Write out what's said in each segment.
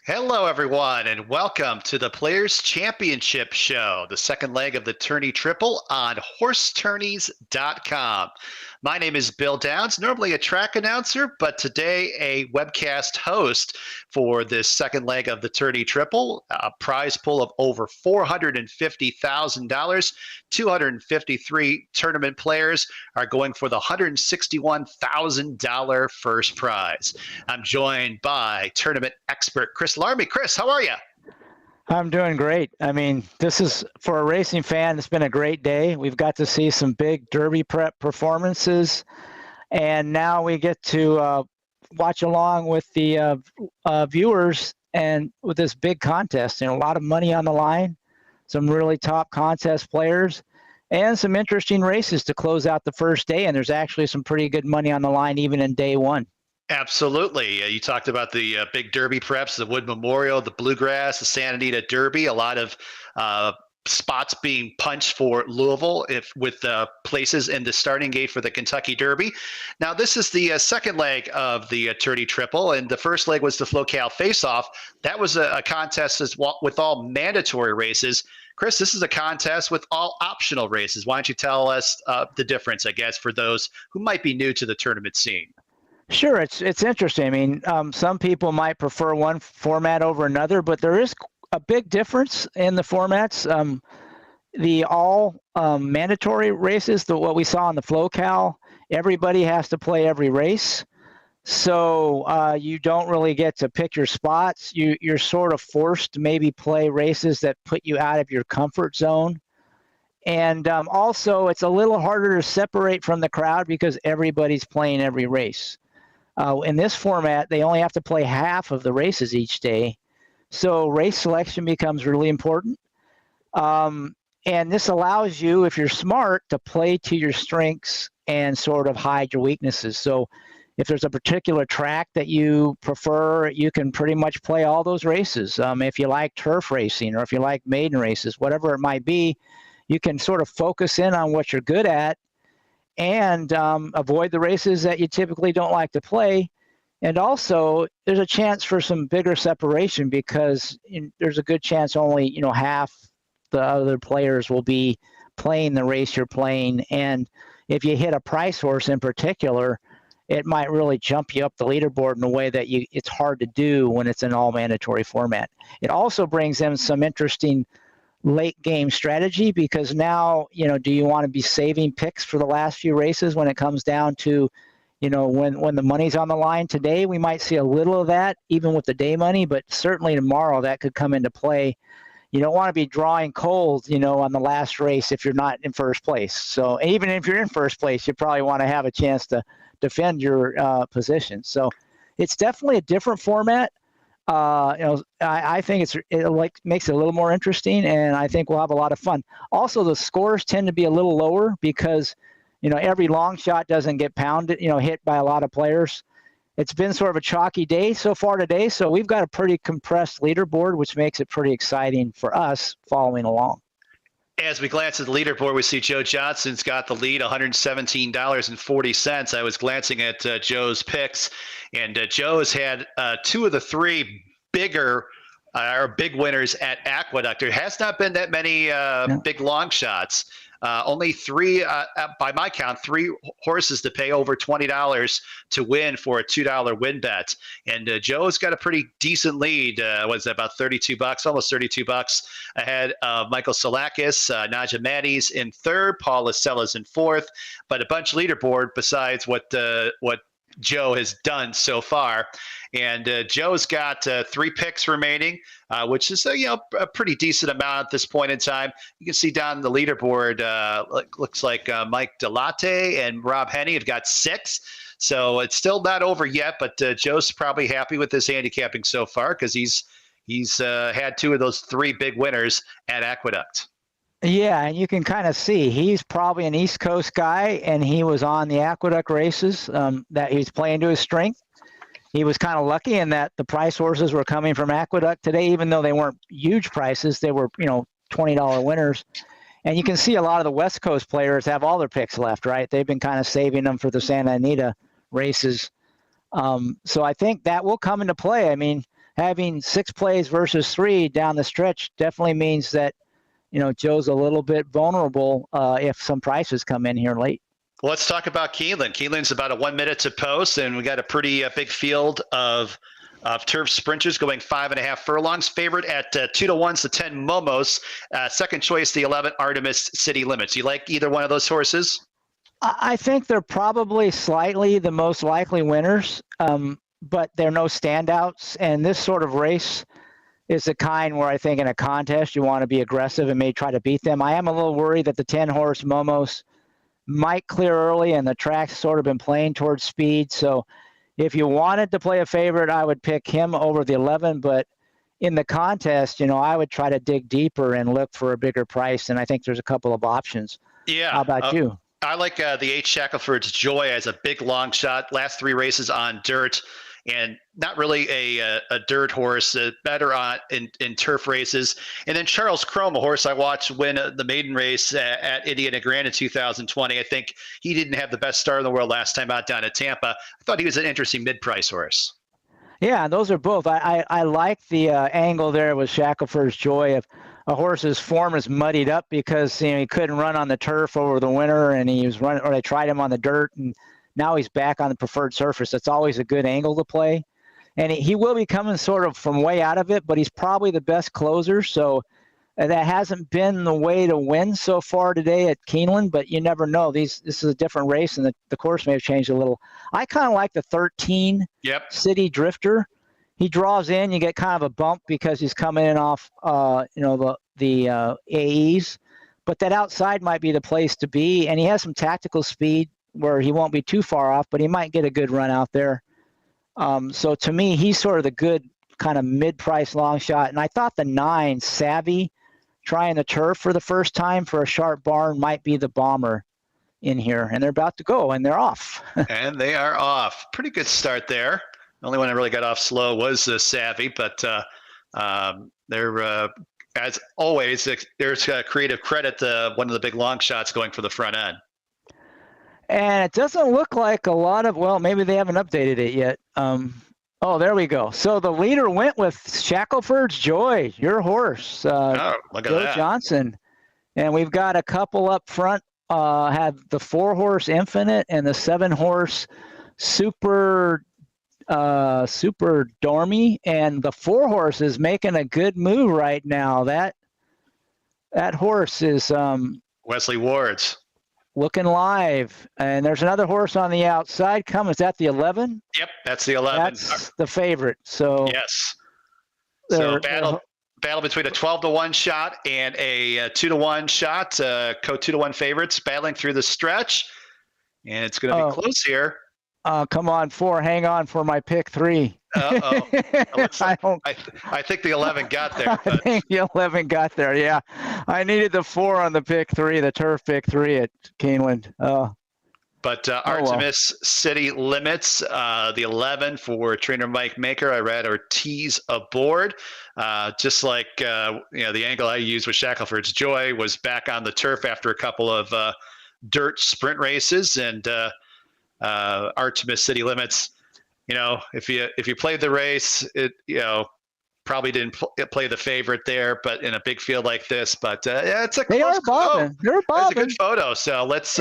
Hello, everyone, and welcome to the Players Championship Show, the second leg of the Tourney Triple on HorseTourneys.com. My name is Bill Downs, normally a track announcer, but today a webcast host for this second leg of the Tourney Triple, a prize pool of over $450,000. 253 tournament players are going for the $161,000 first prize. I'm joined by tournament expert Chris Larmey. Chris, how are you? I'm doing great. I mean, this is, for a racing fan, it's been a great day. We've got to see some big Derby prep performances, and now we get to watch along with the viewers and with this big contest. And a lot of money on the line, some really top contest players, and some interesting races to close out the first day. And there's actually some pretty good money on the line even in day one. Absolutely. You talked about the big Derby preps, the Wood Memorial, the Bluegrass, the Santa Anita Derby, a lot of spots being punched for Louisville with places in the starting gate for the Kentucky Derby. Now, this is the second leg of the Tourney Triple, and the first leg was the FloCal Face-Off. That was a contest with all mandatory races. Chris, this is a contest with all optional races. Why don't you tell us the difference, I guess, for those who might be new to the tournament scene? Sure, it's interesting. I mean, some people might prefer one format over another, but there is a big difference in the formats. The all mandatory races, what we saw in the FloCal, everybody has to play every race. So you don't really get to pick your spots. You're sort of forced to maybe play races that put you out of your comfort zone. And also, it's a little harder to separate from the crowd because everybody's playing every race. In this format, they only have to play half of the races each day. So race selection becomes really important. And this allows you, if you're smart, to play to your strengths and sort of hide your weaknesses. So if there's a particular track that you prefer, you can pretty much play all those races. If you like turf racing or if you like maiden races, whatever it might be, you can sort of focus in on what you're good at and avoid the races that you typically don't like to play. And also, there's a chance for some bigger separation because there's a good chance only half the other players will be playing the race you're playing. And if you hit a price horse in particular, it might really jump you up the leaderboard in a way that it's hard to do when it's an all-mandatory format. It also brings in some interesting late game strategy because now, do you want to be saving picks for the last few races when it comes down to, when the money's on the line? Today, we might see a little of that even with the day money, but certainly tomorrow that could come into play. You don't want to be drawing cold, on the last race if you're not in first place. So even if you're in first place, you probably want to have a chance to defend your position. So it's definitely a different format. I think it makes it a little more interesting, and I think we'll have a lot of fun. Also, the scores tend to be a little lower because, every long shot doesn't get pounded, hit by a lot of players. It's been sort of a chalky day so far today, so we've got a pretty compressed leaderboard, which makes it pretty exciting for us following along. As we glance at the leaderboard, we see Joe Johnson's got the lead, $117.40. I was glancing at Joe's picks, and Joe has had two of the three big winners at Aqueduct. There has not been that many big long shots. Only three, by my count, three horses to pay over $20 to win for a $2 win bet. And Joe's got a pretty decent lead. Was that about $32, almost $32 ahead of Michael Salakis, Naja Matties in third, Paul Lacella's in fourth. But a bunch leaderboard besides what Joe has done so far. And Joe's got 3 picks remaining, which is a pretty decent amount at this point in time. You can see down the leaderboard, looks like Mike Delate and Rob Henney have got 6. So it's still not over yet, but Joe's probably happy with his handicapping so far because he's had 2 of those 3 big winners at Aqueduct. Yeah, and you can kind of see he's probably an East Coast guy, and he was on the Aqueduct races that he's playing to his strength. He was kind of lucky in that the price horses were coming from Aqueduct today, even though they weren't huge prices. They were, $20 winners. And you can see a lot of the West Coast players have all their picks left, right? They've been kind of saving them for the Santa Anita races. So I think that will come into play. I mean, having 6 plays versus 3 down the stretch definitely means that, Joe's a little bit vulnerable if some prices come in here late. Well, let's talk about Keeneland. Keeneland's about a 1 minute to post, and we got a pretty big field of turf sprinters going 5.5 furlongs. Favorite at 2-1 to 10 Momos. Second choice, the 11 Artemis City Limits. You like either one of those horses? I think they're probably slightly the most likely winners, but they're no standouts. And this sort of race is the kind where I think in a contest you want to be aggressive and may try to beat them. I am a little worried that the 10-horse Momos might clear early, and the track's sort of been playing towards speed. So if you wanted to play a favorite, I would pick him over the 11. But in the contest, I would try to dig deeper and look for a bigger price. And I think there's a couple of options. Yeah. How about you? I like the 8 Shackelford's Joy as a big long shot. Last 3 races on dirt, and not really a dirt horse, better in turf races. And then Charles Chrome, a horse I watched win the maiden race at Indiana Grand in 2020. I think he didn't have the best start in the world last time out down at Tampa. I thought he was an interesting mid-price horse. Yeah, those are both. I like the angle there with Shackelford's Joy of a horse's form is muddied up because he couldn't run on the turf over the winter, and he was running, or they tried him on the dirt, and now he's back on the preferred surface. That's always a good angle to play, and he will be coming sort of from way out of it, but he's probably the best closer. So that hasn't been the way to win so far today at Keeneland, but you never know. This is a different race, and the course may have changed a little. I kind of like the 13 City Drifter. He draws in, you get kind of a bump because he's coming in off, the AEs, but that outside might be the place to be. And he has some tactical speed where he won't be too far off, but he might get a good run out there. So to me, he's sort of the good kind of mid-price long shot. And I thought the 9 Savvy trying the turf for the first time for a sharp barn might be the bomber in here. And they're about to go, and they're off. And they are off. Pretty good start there. The only one that really got off slow was Savvy, but they're, as always, there's creative credit to one of the big long shots going for the front end. And it doesn't look like a lot of, well, maybe they haven't updated it yet. Oh, there we go. So the leader went with Shackelford's Joy, your horse, Look at Joe that. Johnson. And we've got a couple up front, have the 4-horse Infinite and the 7-horse Super Dormy, and the 4-horse is making a good move right now. That horse is Wesley Ward's looking live, and there's another horse on the outside coming. Is that the 11? Yep, that's the 11. That's the favorite. So yes. So battle between a 12-1 shot and a 2-1 shot. Co 2-1 favorites battling through the stretch, and it's going to be close here. Come on, 4. Hang on for my pick 3. Uh-oh. I think the 11 got there. I think the 11 got there, yeah. I needed the 4 on the pick 3, the turf pick 3 at Keeneland. But Artemis City Limits, the 11 for trainer Mike Maker. I read Ortiz aboard. Just like the angle I used with Shackelford's Joy was back on the turf after a couple of dirt sprint races, and Artemis City Limits. If you played the race, it probably didn't play the favorite there, but in a big field like this. But it's a they close are bobbing. They're bobbing. It's a good photo. So let's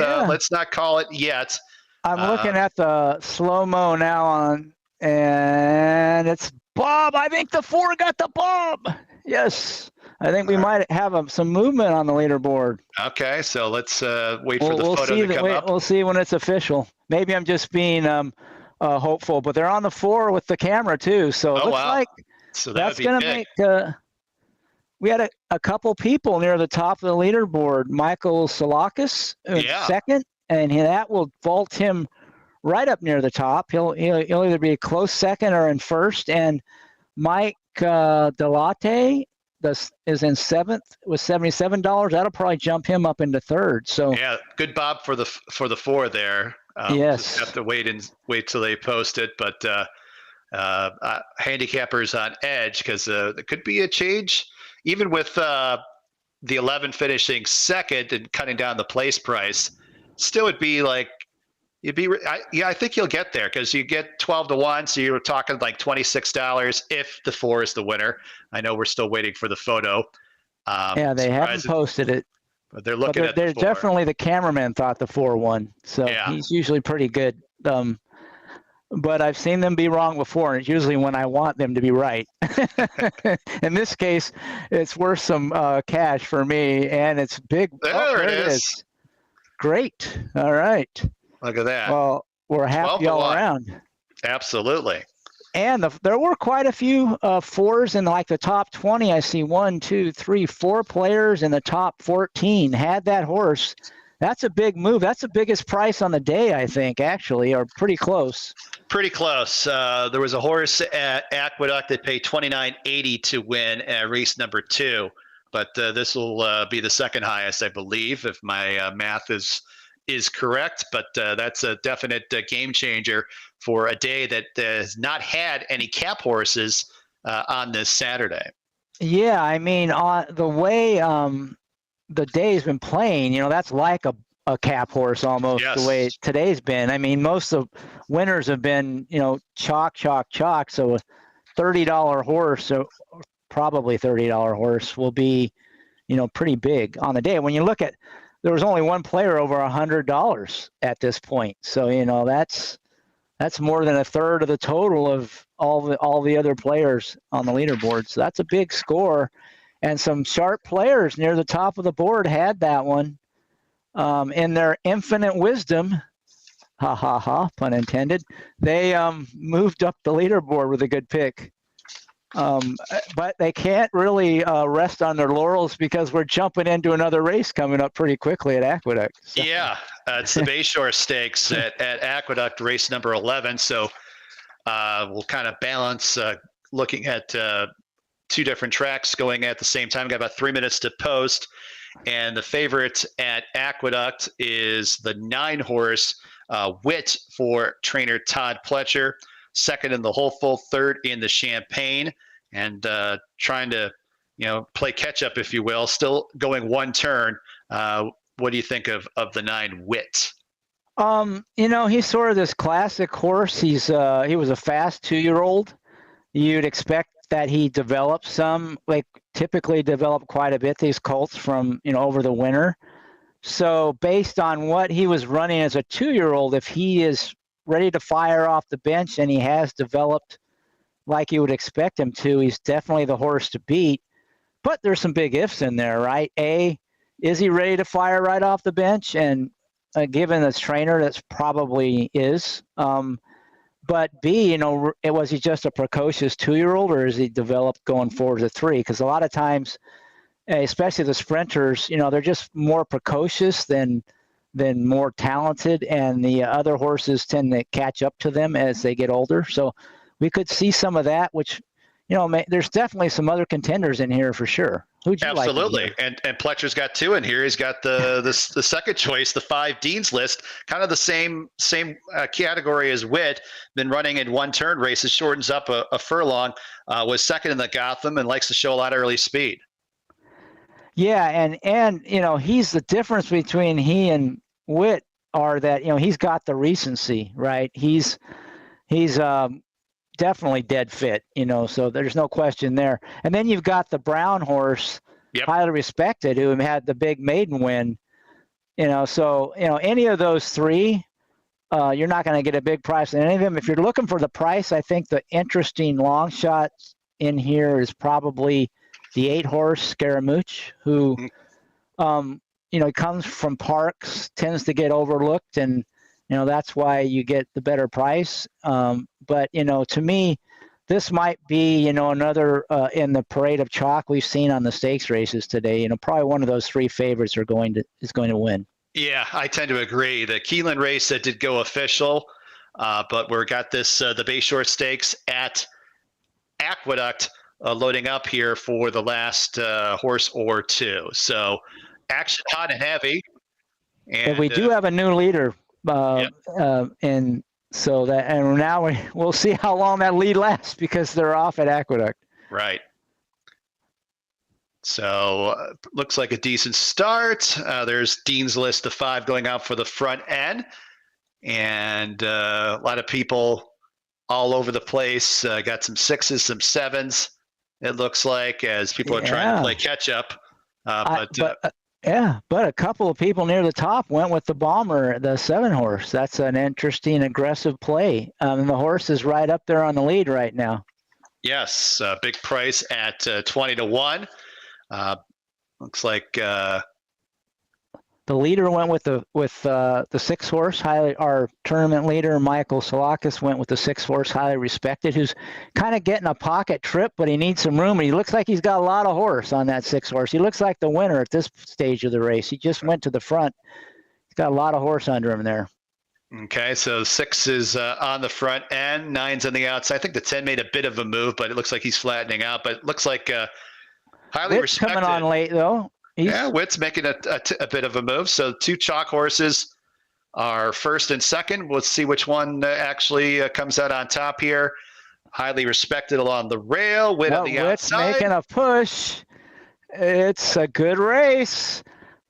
not call it yet. I'm looking at the slow mo now and it's Bob. I think the 4 got the Bob. Yes. I think we might have some movement on the leaderboard. Okay, so let's wait for the photo to come up. We'll see when it's official. Maybe I'm just being hopeful, but they're on the 4 with the camera too. So it looks like that's going to make. We had a couple people near the top of the leaderboard. Michael Salakis in second, and that will vault him right up near the top. He'll either be a close second or in first. And Mike Delate is in 7th with $77. That'll probably jump him up into 3rd. So yeah, good bob for the 4 there. Yes, just have to wait till they post it, but handicappers on edge because there could be a change, even with the 11 finishing second and cutting down the place price. Still would be like I think you'll get there because you get 12 to 1. So you're talking like $26 if the 4 is the winner. I know we're still waiting for the photo. Yeah, they haven't posted it. But they're looking at they're the 4. definitely, the cameraman thought the 4 won. So Yeah. he's usually pretty good. But I've seen them be wrong before, and it's usually when I want them to be right. In this case, it's worth some cash for me, and it's big. There it is. Great. All right. Look at that. Well, we're happy all around. Absolutely. And there were quite a few 4s in like the top 20. I see 1, 2, 3, 4 players in the top 14 had that horse. That's a big move. That's the biggest price on the day, I think, actually, or pretty close. Pretty close. There was a horse at Aqueduct that paid $29.80 to win at race number 2, but this will be the second highest, I believe, if my math is correct. But that's a definite game changer for a day that has not had any cap horses on this Saturday. Yeah, I mean, on the way the day's been playing, that's like a cap horse almost. Yes. The way today's been. I mean, most of winners have been, chalk. So a $30 horse, so probably $30 horse will be, pretty big on the day. When you look at, there was only one player over $100 at this point. So, that's more than a third of the total of all the other players on the leaderboard. So that's a big score. And some sharp players near the top of the board had that one. In their infinite wisdom, pun intended, they moved up the leaderboard with a good pick. But they can't really rest on their laurels because we're jumping into another race coming up pretty quickly at Aqueduct. So. Yeah, it's the Bayshore Stakes at Aqueduct, race number 11. So we'll kind of balance looking at 2 different tracks going at the same time. Got about 3 minutes to post. And the favorite at Aqueduct is the 9 horse Wit for trainer Todd Pletcher. Second in the Hopeful, third in the Champagne, and trying to, play catch up, if you will. Still going one turn. What do you think of the 9 Wit? He's sort of this classic horse. He was a fast 2-year-old. You'd expect that he developed some, typically develop quite a bit, these colts from, over the winter. So based on what he was running as a 2-year-old, if he is ready to fire off the bench and he has developed like you would expect him to, he's definitely the horse to beat. But there's some big ifs in there, right? A, is he ready to fire right off the bench? And given this trainer, that's probably is. But B, was he just a precocious 2-year-old, or is he developed going forward to 3? Because a lot of times, especially the sprinters, they're just more precocious than more talented, and the other horses tend to catch up to them as they get older. So we could see some of that, which, there's definitely some other contenders in here for sure. Who'd you Absolutely. like? And Pletcher's got 2 in here. He's got the second choice, the 5 Dean's List, kind of the same category as Wit. Been running in 1 turn races, shortens up a furlong, was second in the Gotham, and likes to show a lot of early speed. Yeah, and he's the difference between he and Wit are that he's got the recency, right? He's definitely dead fit, so there's no question there. And then you've got the brown horse, yep, highly respected, who had the big maiden win, so any of those 3, you're not going to get a big price on any of them. If you're looking for the price, I think the interesting long shot in here is probably the 8 horse Scaramouche, who he comes from Parks, tends to get overlooked, and that's why you get the better price. But to me, this might be another in the parade of chalk we've seen on the stakes races today. Probably one of those 3 favorites is going to win. Yeah, I tend to agree. The Keeneland race that did go official, but we've got this the Bayshore Stakes at Aqueduct loading up here for the last horse or 2. So action hot and heavy. And we do have a new leader. And so now we'll see how long that lead lasts, because they're off at Aqueduct. Right. So looks like a decent start. There's Dean's List, the 5 going out for the front end. and a lot of people all over the place. Got some 6s, some 7s. It looks like, as people are trying to play catch up. But a couple of people near the top went with the Bomber, the 7-horse. That's an interesting, aggressive play. And the horse is right up there on the lead right now. Yes, big price at 20-1. Looks like the leader went with the 6-horse. Our tournament leader, Michael Salakis, went with the 6-horse, highly respected, who's kind of getting a pocket trip, but he needs some room. And he looks like he's got a lot of horse on that 6-horse. He looks like the winner at this stage of the race. He just went to the front. He's got a lot of horse under him there. Okay, so 6 is on the front end, 9's on the outside. I think the 10 made a bit of a move, but it looks like he's flattening out. But it looks like highly Witt's respected. Coming on late, though. Yeah, Witt's making a bit of a move. So 2 chalk horses are first and second. We'll see which one actually comes out on top here. Highly respected along the rail. Witt on the Witt's outside. Making a push. It's a good race.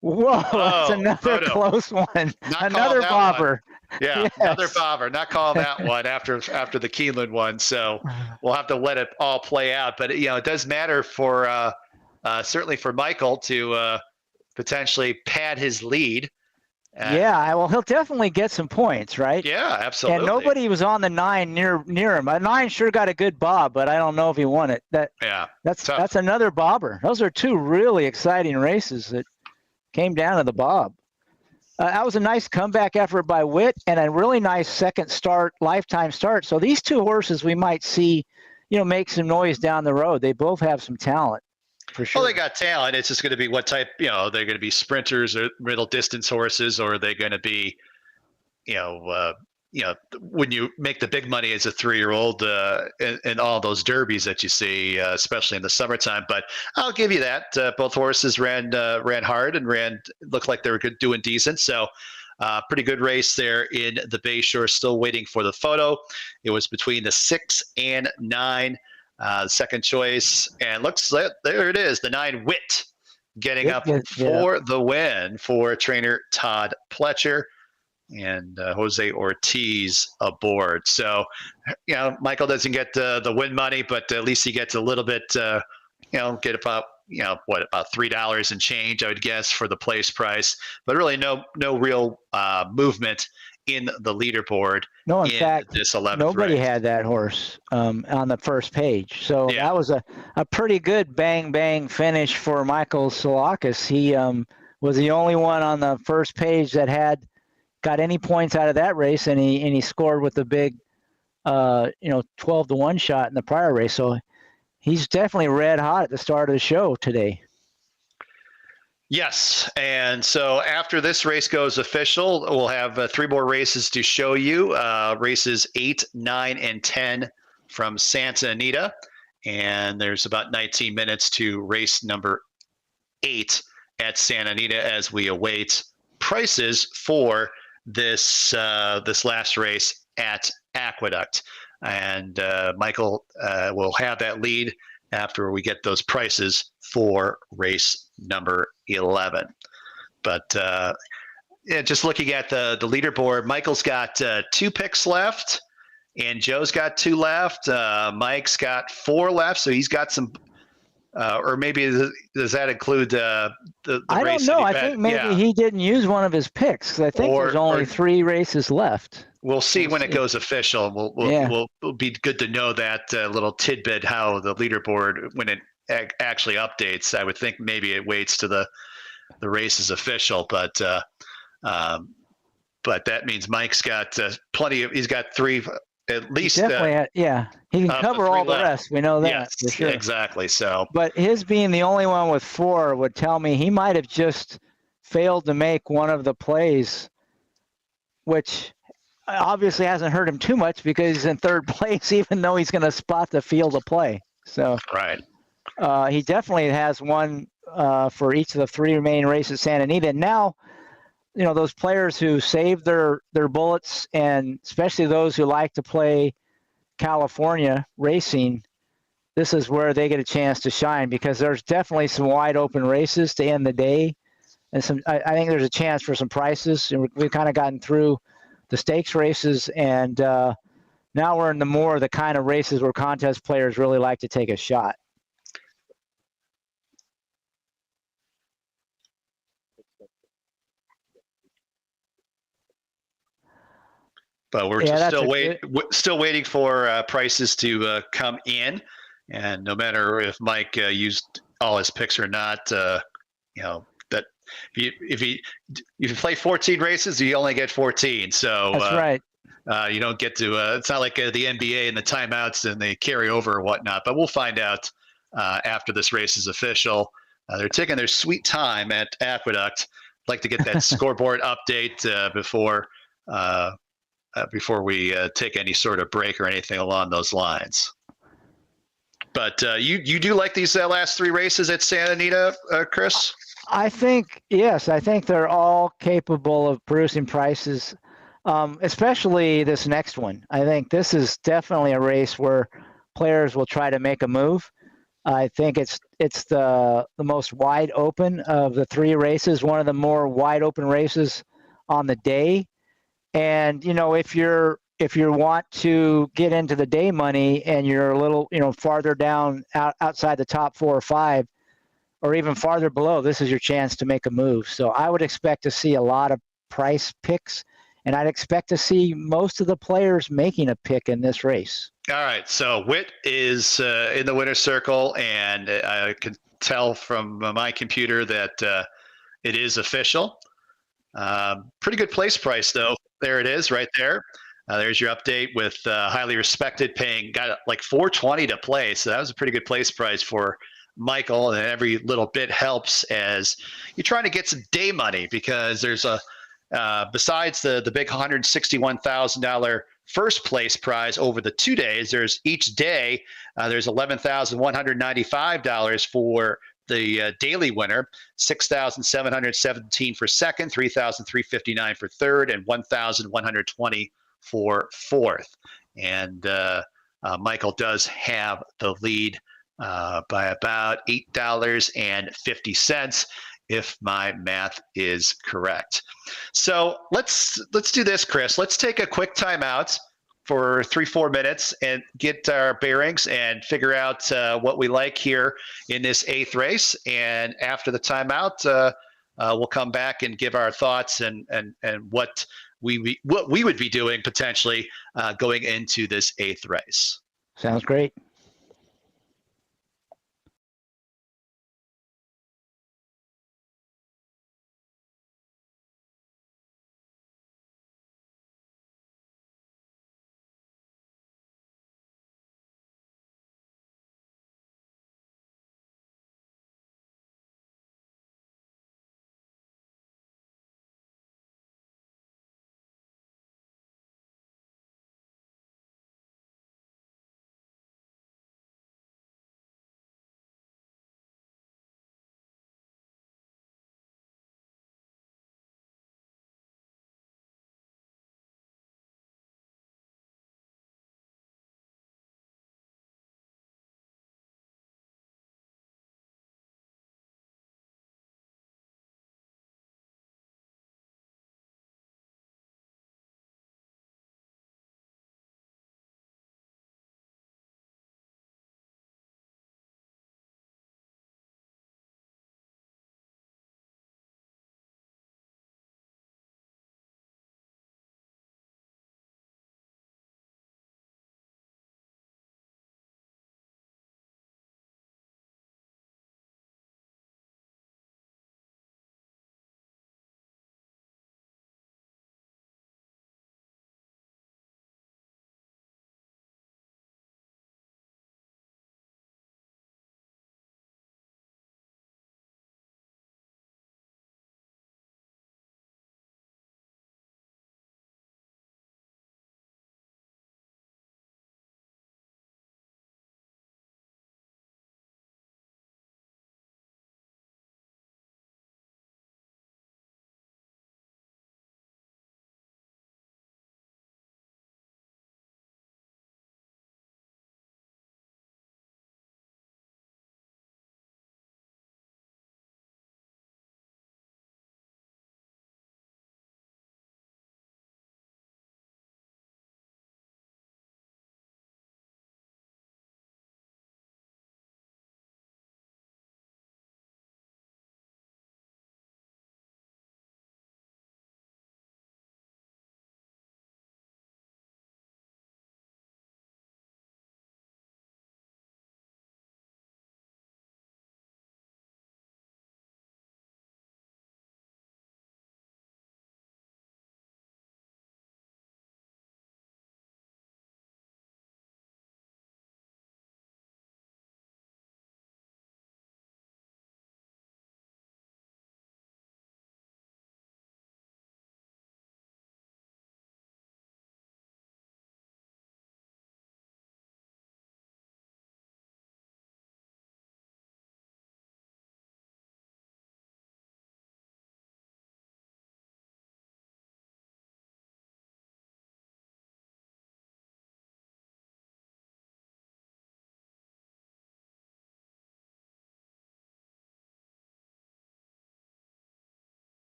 Whoa, that's another close one. Another bobber. Yeah, yes. Another bobber. Not calling that one after the Keeneland one. So we'll have to let it all play out. But it does matter for certainly for Michael to potentially pad his lead. Well, he'll definitely get some points, right? Yeah, absolutely. And nobody was on the 9 near him. A 9 sure got a good bob, but I don't know if he won it. That's another bobber. Those are 2 really exciting races that came down to the bob. That was a nice comeback effort by Witt and a really nice second start, lifetime start. So these 2 horses we might see, make some noise down the road. They both have some talent. For sure. Well, they got talent. It's just going to be what type, they're going to be sprinters or middle distance horses, or are they going to be, when you make the big money as a 3-year-old in all those derbies that you see, especially in the summertime. But I'll give you that. Both horses ran hard and looked like they were doing decent. So pretty good race there in the Bayshore. Still waiting for the photo. It was between the 6 and 9. Second choice, and looks like there it is, the 9 Witt getting up for the win for trainer Todd Pletcher and Jose Ortiz aboard. So, Michael doesn't get the win money, but at least he gets a little bit, get about, about $3 and change, I would guess, for the place price, but really no real movement in the leaderboard. No, in fact, this 11th nobody race had that horse on the first page. So that was a pretty good bang finish for Michael Salakis. He was the only one on the first page that got any points out of that race, and he scored with the big 12-1 shot in the prior race. So he's definitely red hot at the start of the show today. Yes, and so after this race goes official, we'll have 3 more races to show you. Races 8, 9, and 10 from Santa Anita, and there's about 19 minutes to race number 8 at Santa Anita as we await prices for this last race at Aqueduct. And Michael will have that lead after we get those prices for race number 11. But just looking at the leaderboard, Michael's got 2 picks left, and Joe's got 2 left. Mike's got 4 left, so he's got some. Or maybe does that include the I race? Don't know. I think maybe he didn't use one of his picks. I think there's only 3 races left. We'll see when it goes official. We'll be good to know that little tidbit, how the leaderboard, when it actually updates. I would think maybe it waits to the race is official, but that means Mike's got plenty of. He's got 3 at least. Definitely, he can cover all the rest. We know that. Yes, for sure. Exactly. So, but his being the only one with 4 would tell me he might have just failed to make one of the plays, which obviously hasn't hurt him too much because he's in 3rd place, even though he's going to spot the field of play. So right. He definitely has one for each of the 3 remaining races at Santa Anita. And now, those players who save their bullets, and especially those who like to play California racing, this is where they get a chance to shine, because there's definitely some wide open races to end the day. And I think there's a chance for some prices. And we've kind of gotten through the stakes races, and now we're in the kind of races where contest players really like to take a shot. But we're still waiting for prices to come in, and no matter if Mike used all his picks or not, that if you play 14 races, you only get 14. So that's right. You don't get to. It's not like the NBA and the timeouts and they carry over or whatnot. But we'll find out after this race is official. They're taking their sweet time at Aqueduct. I'd like to get that scoreboard update before we take any sort of break or anything along those lines. But you do like these last three races at Santa Anita, Chris? I think, yes. I think they're all capable of producing prices, especially this next one. I think this is definitely a race where players will try to make a move. I think it's the most wide open of the three races, one of the more wide open races on the day. And, if you want to get into the day money and you're a little, farther down outside the top 4 or 5, or even farther below, this is your chance to make a move. So I would expect to see a lot of price picks, and I'd expect to see most of the players making a pick in this race. All right. So Witt is in the winner's circle, and I can tell from my computer that it is official. Pretty good place price, though. There it is right there. There's your update with highly respected got like $420 to play. So that was a pretty good place price for Michael. And every little bit helps as you're trying to get some day money, because there's besides the big $161,000 first place prize over the 2 days, there's each day, there's $11,195 for the daily winner, $6,717 for second, $3,359 for third, and $1,120 for fourth. And Michael does have the lead by about $8.50, if my math is correct. So let's do this, Chris. Let's take a quick timeout for 3-4 minutes and get our bearings and figure out what we like here in this 8th race. And after the timeout, we'll come back and give our thoughts and what we would be doing potentially going into this 8th race. Sounds great.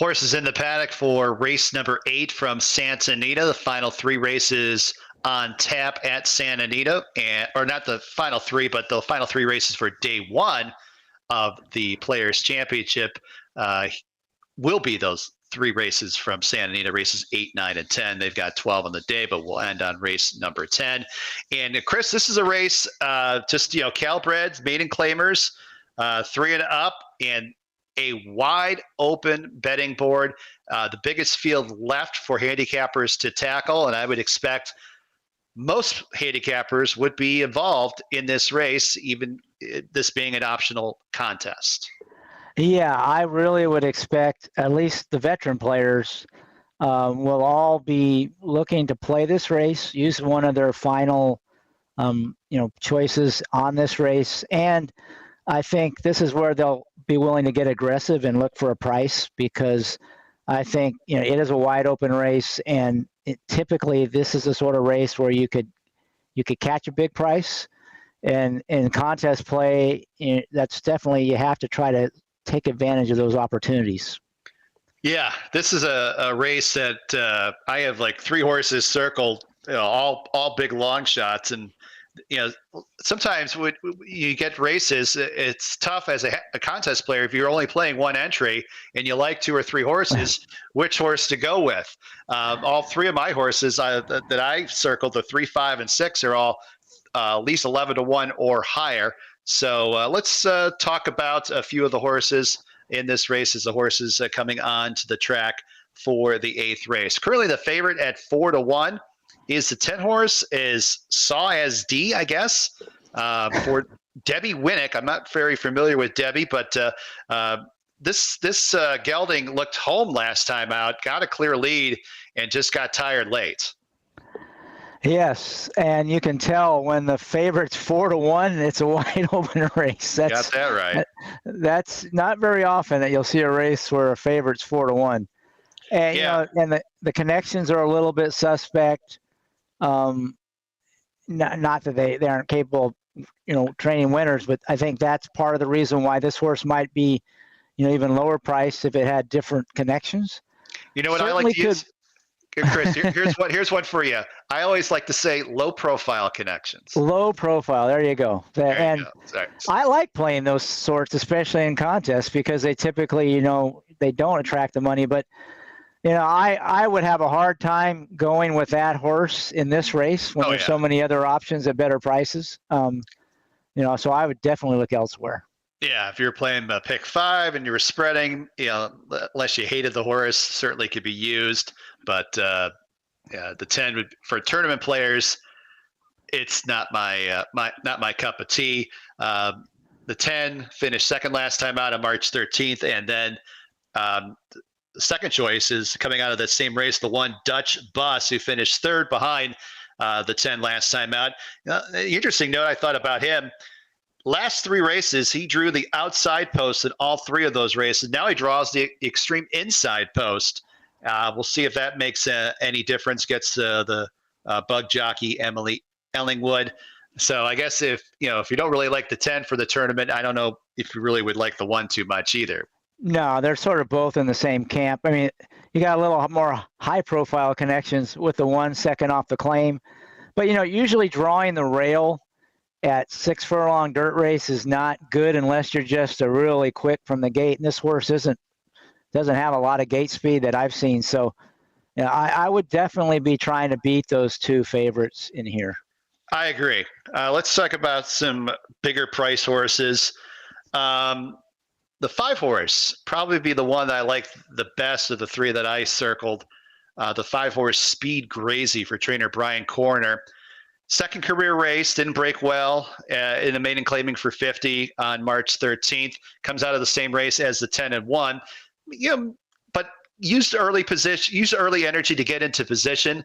Horses in the paddock for race number 8 from Santa Anita. The final 3 races on tap at Santa Anita, or not the final 3, but the final 3 races for day 1 of the Players Championship will be those 3 races from Santa Anita, races 8, 9, and 10. They've got 12 on the day, but we'll end on race number 10. And Chris, this is a race, just, Calibreds, maiden claimers, 3 and up, and a wide open betting board, the biggest field left for handicappers to tackle. And I would expect most handicappers would be involved in this race, even this being an optional contest. Yeah, I really would expect at least the veteran players will all be looking to play this race, use one of their final, choices on this race. And I think this is where they'll be willing to get aggressive and look for a price, because I think, it is a wide open race, and typically this is the sort of race where you could catch a big price. And in contest play, that's definitely, you have to try to take advantage of those opportunities. Yeah, this is a race that I have like 3 horses circled, all big long shots. And sometimes when you get races, it's tough as a contest player if you're only playing 1 entry and you like 2 or 3 horses, which horse to go with. All 3 of my horses that I circled, the 3, 5, and 6, are all at least 11-1 or higher. So let's talk about a few of the horses in this race as the horses coming on to the track for the 8th race. Currently the favorite at 4-1 is the 10 horse, is Saw as D, I guess, for Debbie Winnick. I'm not very familiar with Debbie, but this gelding looked home last time out, got a clear lead, and just got tired late. Yes, and you can tell when the favorite's 4-1, it's a wide open race. Got that right. That's not very often that you'll see a race where a favorite's 4-1. And yeah. And the connections are a little bit suspect. Not that they aren't capable of, training winners, but I think that's part of the reason why this horse might be, even lower priced if it had different connections. You know what I like to use? Chris, here's one for you. I always like to say low profile connections. Low profile. There you go. There you go. I like playing those sorts, especially in contests, because they typically, they don't attract the money. But, I would have a hard time going with that horse in this race when there's so many other options at better prices. So I would definitely look elsewhere. Yeah, if you're playing pick 5 and you were spreading, unless you hated the horse, certainly could be used. But the 10 would, for tournament players, it's not my cup of tea. The 10 finished second last time out on March 13th, and then the second choice is coming out of that same race, the 1 Dutch Bus, who finished 3rd behind the 10 last time out. Interesting note I thought about him. Last 3 races, he drew the outside post in all 3 of those races. Now he draws the extreme inside post. We'll see if that makes any difference. Gets the bug jockey Emily Ellingwood. So I guess if you don't really like the 10 for the tournament, I don't know if you really would like the 1 too much either. No, they're sort of both in the same camp. I mean, you got a little more high-profile connections with the 1 second off the claim, but usually drawing the rail at 6 furlong dirt race is not good unless you're just a really quick from the gate. And this horse doesn't have a lot of gate speed that I've seen. So I would definitely be trying to beat those 2 favorites in here. I agree. Let's talk about some bigger price horses. The 5 horse probably be the one that I like the best of the 3 that I circled. The 5 horse Speed Grazy for trainer Brian Corner. Second career race, didn't break well in a maiden claiming for 50 on March 13th. Comes out of the same race as the 10 and 1. But used early energy to get into position.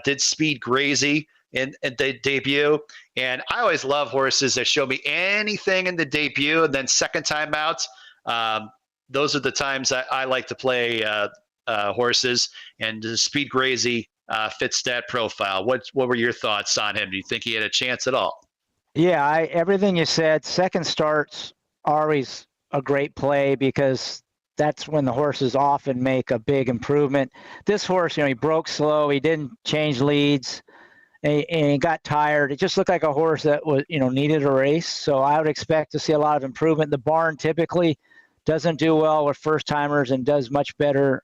Did Speed Grazy in the debut. And I always love horses that show me anything in the debut and then second time out. Those are the times I like to play horses, and Speed Grazy fits that profile. What were your thoughts on him? Do you think he had a chance at all? Yeah, everything you said. Second starts always a great play because that's when the horses often make a big improvement. This horse, he broke slow. He didn't change leads, and he got tired. It just looked like a horse that was, needed a race. So I would expect to see a lot of improvement. The barn typically doesn't do well with first timers and does much better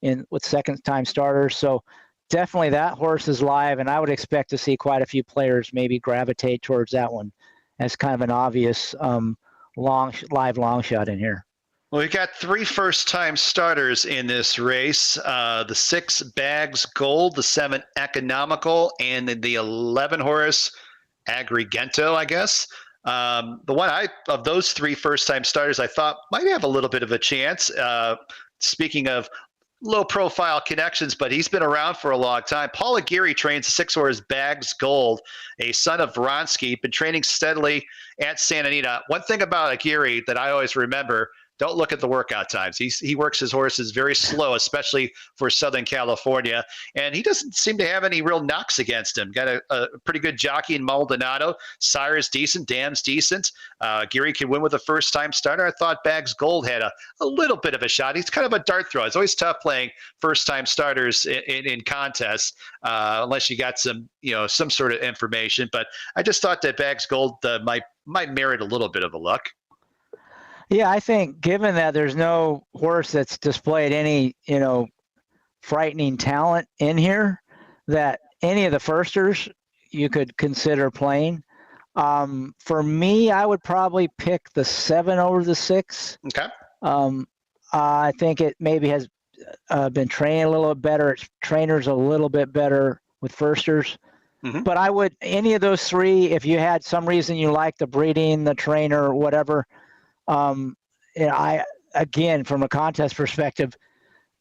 with second time starters. So definitely that horse is live, and I would expect to see quite a few players maybe gravitate towards that one as kind of an obvious live long shot in here. Well, we got 3 first-time starters in this race. The 6 Bags Gold, the 7 Economical, and the 11 horse Agrigento, I guess. The one of those 3 first-time starters I thought might have a little bit of a chance. Speaking of low-profile connections, but he's been around for a long time. Paul Aguirre trains 6 horse Bags Gold, a son of Vronsky, been training steadily at Santa Anita. One thing about Aguirre that I always remember, don't look at the workout times. He works his horses very slow, especially for Southern California, and he doesn't seem to have any real knocks against him. Got a pretty good jockey in Maldonado. Sire's decent, Dam's decent. Geary can win with a first-time starter. I thought Bags Gold had a little bit of a shot. He's kind of a dart throw. It's always tough playing first-time starters in contests unless you got some sort of information. But I just thought that Bags Gold might merit a little bit of a look. Yeah, I think given that there's no horse that's displayed any, frightening talent in here, that any of the firsters you could consider playing. For me, I would probably pick the 7 over the 6. Okay. I think it maybe has been training a little bit better. Its trainer's a little bit better with firsters. Mm-hmm. But I would, any of those 3, if you had some reason you like the breeding, the trainer, whatever, again, from a contest perspective,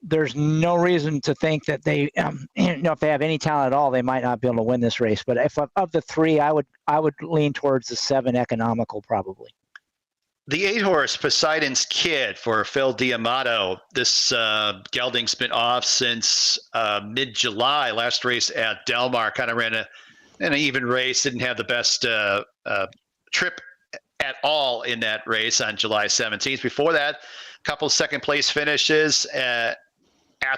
there's no reason to think that they, if they have any talent at all, they might not be able to win this race. But if of the 3, I would lean towards the 7 Economical probably. The 8 horse Poseidon's Kid for Phil Diamato. This gelding's been off since mid-July. Last race at Del Mar, kind of ran an even race. Didn't have the best trip at all in that race on July 17th. Before that, a couple second place finishes at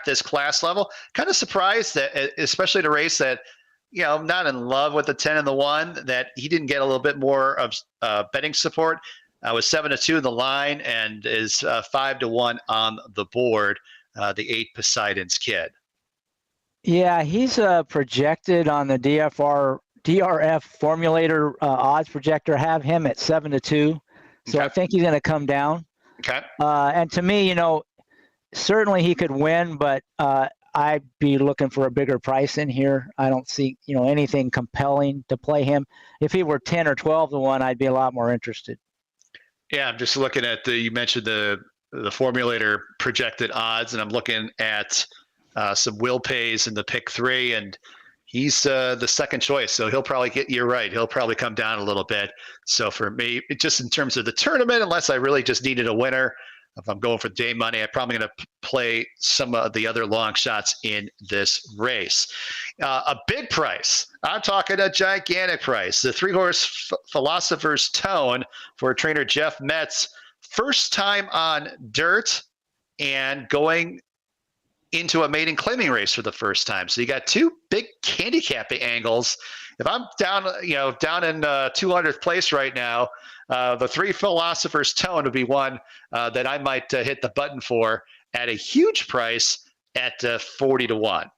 this class level. Kind of surprised that, especially in a race that, I'm not in love with the 10 and the 1, that he didn't get a little bit more of betting support. Was 7-2 in the line and is 5-1 on the board. The 8 Poseidon's Kid. Yeah, he's projected on the DRF formulator odds projector, have him at 7-2. So okay. I think he's going to come down. Okay. And to me, certainly he could win, but I'd be looking for a bigger price in here. I don't see, anything compelling to play him. If he were 10 or 12-1, I'd be a lot more interested. Yeah, I'm just looking at you mentioned the formulator projected odds, and I'm looking at some will pays in the pick 3, and he's the second choice, so he'll probably you're right. He'll probably come down a little bit. So for me, just in terms of the tournament, unless I really just needed a winner, if I'm going for day money, I'm probably going to play some of the other long shots in this race. A big price. I'm talking a gigantic price. The 3 horse Philosopher's Tone for trainer Jeff Metz. First time on dirt and going into a maiden claiming race for the first time. So you got 2 big handicapping angles. If I'm down in 200th place right now, the 3 Philosopher's Tone would be one that I might hit the button for at a huge price at 40-1.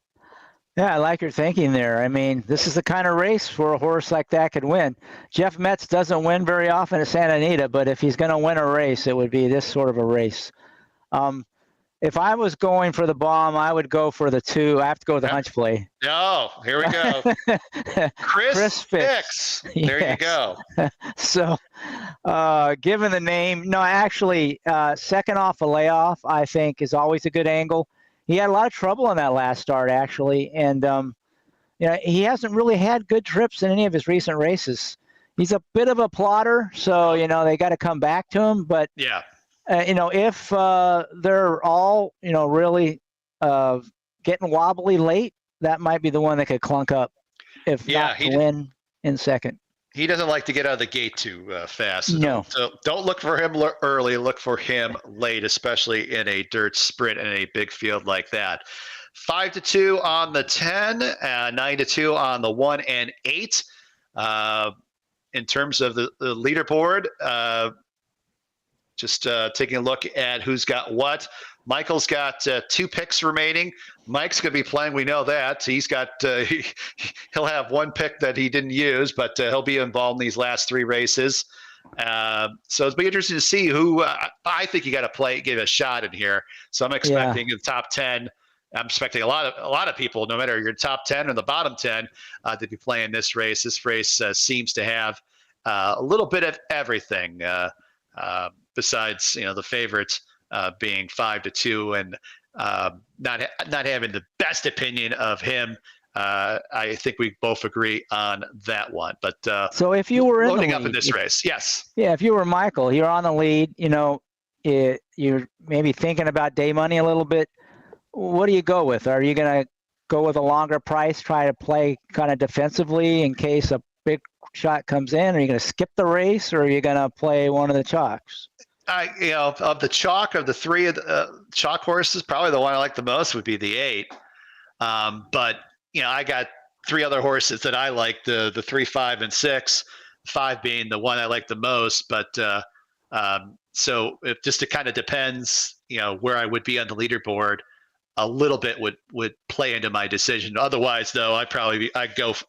Yeah, I like your thinking there. I mean, this is the kind of race where a horse like that could win. Jeff Metz doesn't win very often at Santa Anita, but if he's going to win a race, it would be this sort of a race. If I was going for the bomb, I would go for the 2. I have to go with the hunch play. Oh, here we go. Chris Fix. There you go. So, given the name, no, actually, second off a layoff, I think, is always a good angle. He had a lot of trouble in that last start, actually, and he hasn't really had good trips in any of his recent races. He's a bit of a plotter, so they got to come back to him. But yeah. If they're all, really getting wobbly late, that might be the one that could clunk up, if not to win in second. He doesn't like to get out of the gate too fast. No. So don't look for him early. Look for him late, especially in a dirt sprint in a big field like that. 5-2 on the 10, 9-2 on the 1 and 8. In terms of the leaderboard, just taking a look at who's got what. Michael's got 2 picks remaining. Mike's going to be playing. We know that. He's got he'll have 1 pick that he didn't use, but he'll be involved in these last 3 races. So it'll be interesting to see who I think you got to give a shot in here. So I'm expecting the top 10. I'm expecting a lot of people, no matter your top 10 or the bottom 10, to be playing this race. This race seems to have a little bit of everything, besides the favorites being 5-2 and not having the best opinion of him. I think we both agree on that one. But so if you were loading up in this race, yes, if you were Michael, you're on the lead. You're maybe thinking about day money a little bit. What do you go with? Are you going to go with a longer price, try to play kind of defensively in case a big shot comes in? Are you going to skip the race, or are you going to play one of the chalks? Of the chalk, of the 3 of the chalk horses, probably the one I like the most would be the 8. But I got 3 other horses that I like: the 3, 5, and 6. 5 being the one I like the most. But so it kind of depends, where I would be on the leaderboard. A little bit would play into my decision. Otherwise, though, I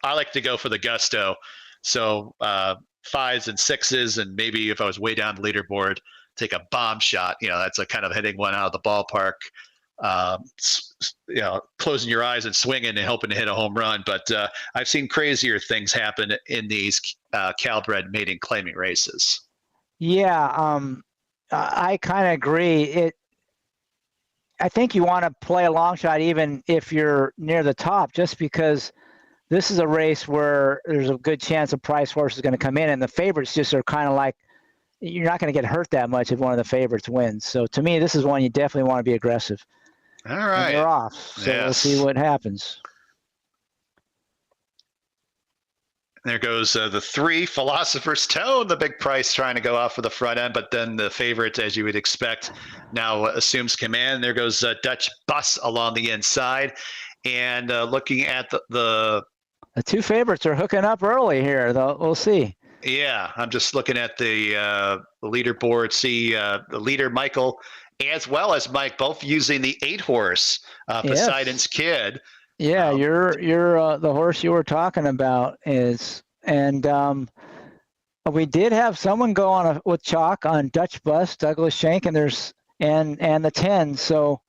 like to go for the gusto. So 5s and 6s, and maybe if I was way down the leaderboard, take a bomb shot. That's a kind of hitting one out of the ballpark. Closing your eyes and swinging and hoping to hit a home run. But I've seen crazier things happen in these Calbred maiden claiming races. Yeah, I kind of agree. I think you want to play a long shot even if you're near the top, just because this is a race where there's a good chance a price horse is going to come in, and the favorites just are kind of like, you're not going to get hurt that much if one of the favorites wins. So to me, this is one you definitely want to be aggressive. All right. And you're off. So We'll see what happens. There goes the 3, Philosopher's Stone, the big price trying to go off for the front end, but then the favorite, as you would expect, now assumes command. There goes Dutch Bus along the inside. And looking at the 2 favorites are hooking up early here, though. We'll see. Yeah, I'm just looking at the leaderboard, see the leader, Michael, as well as Mike, both using the 8 horse, Poseidon's Kid. Yeah, you're the horse you were talking about is, and we did have someone go on with chalk on Dutch Bus, Douglas Shank, and and the 10. So,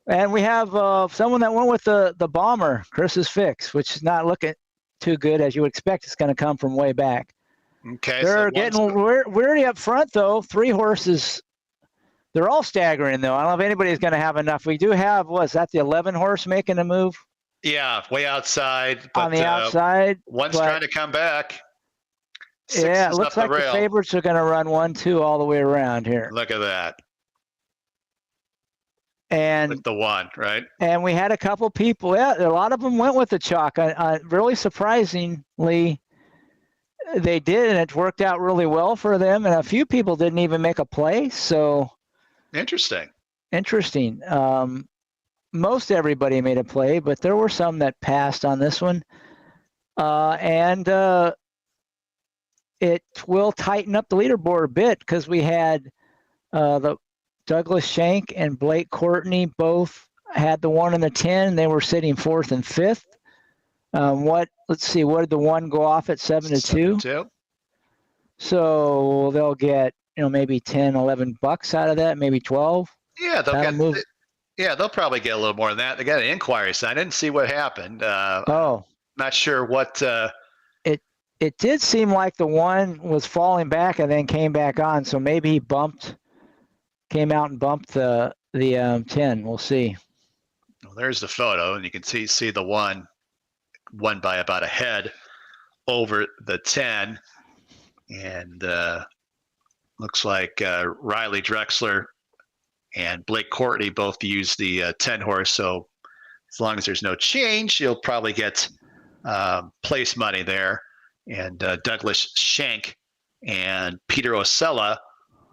and we have someone that went with the Bomber, Chris's Fix, which is not looking too good as you would expect. It's going to come from way back. Okay, they're getting we're already up front though. 3 horses. They're all staggering though. I don't know if anybody's going to have enough. We do have, what's that, the 11 horse making a move? Yeah, way outside. But, on the outside. One's trying to come back. 6 it looks like the favorites are going to run 1, 2 all the way around here. Look at that. And with the 1, right? And we had a couple people. Yeah, a lot of them went with the chalk. Really surprisingly, they did, and it worked out really well for them. And a few people didn't even make a play. So interesting. Most everybody made a play, but there were some that passed on this one. And it will tighten up the leaderboard a bit because we had the Douglas Shank and Blake Courtney both had the 1 and the 10. They were sitting 4th and 5th. Let's see, what did the 1 go off at? 7-2? 7-2. So they'll get, maybe 10, 11 bucks out of that, maybe 12. Yeah, they'll probably get a little more than that. They got an inquiry, so I didn't see what happened. Not sure what. It did seem like the 1 was falling back and then came back on. So maybe he came out and bumped the 10. We'll see. Well, there's the photo, and you can see the 1 won by about a head over the 10, and looks like Riley Drexler and Blake Courtney both use the 10 horse. So as long as there's no change, you'll probably get place money there. and Douglas Schenk and Peter Osella,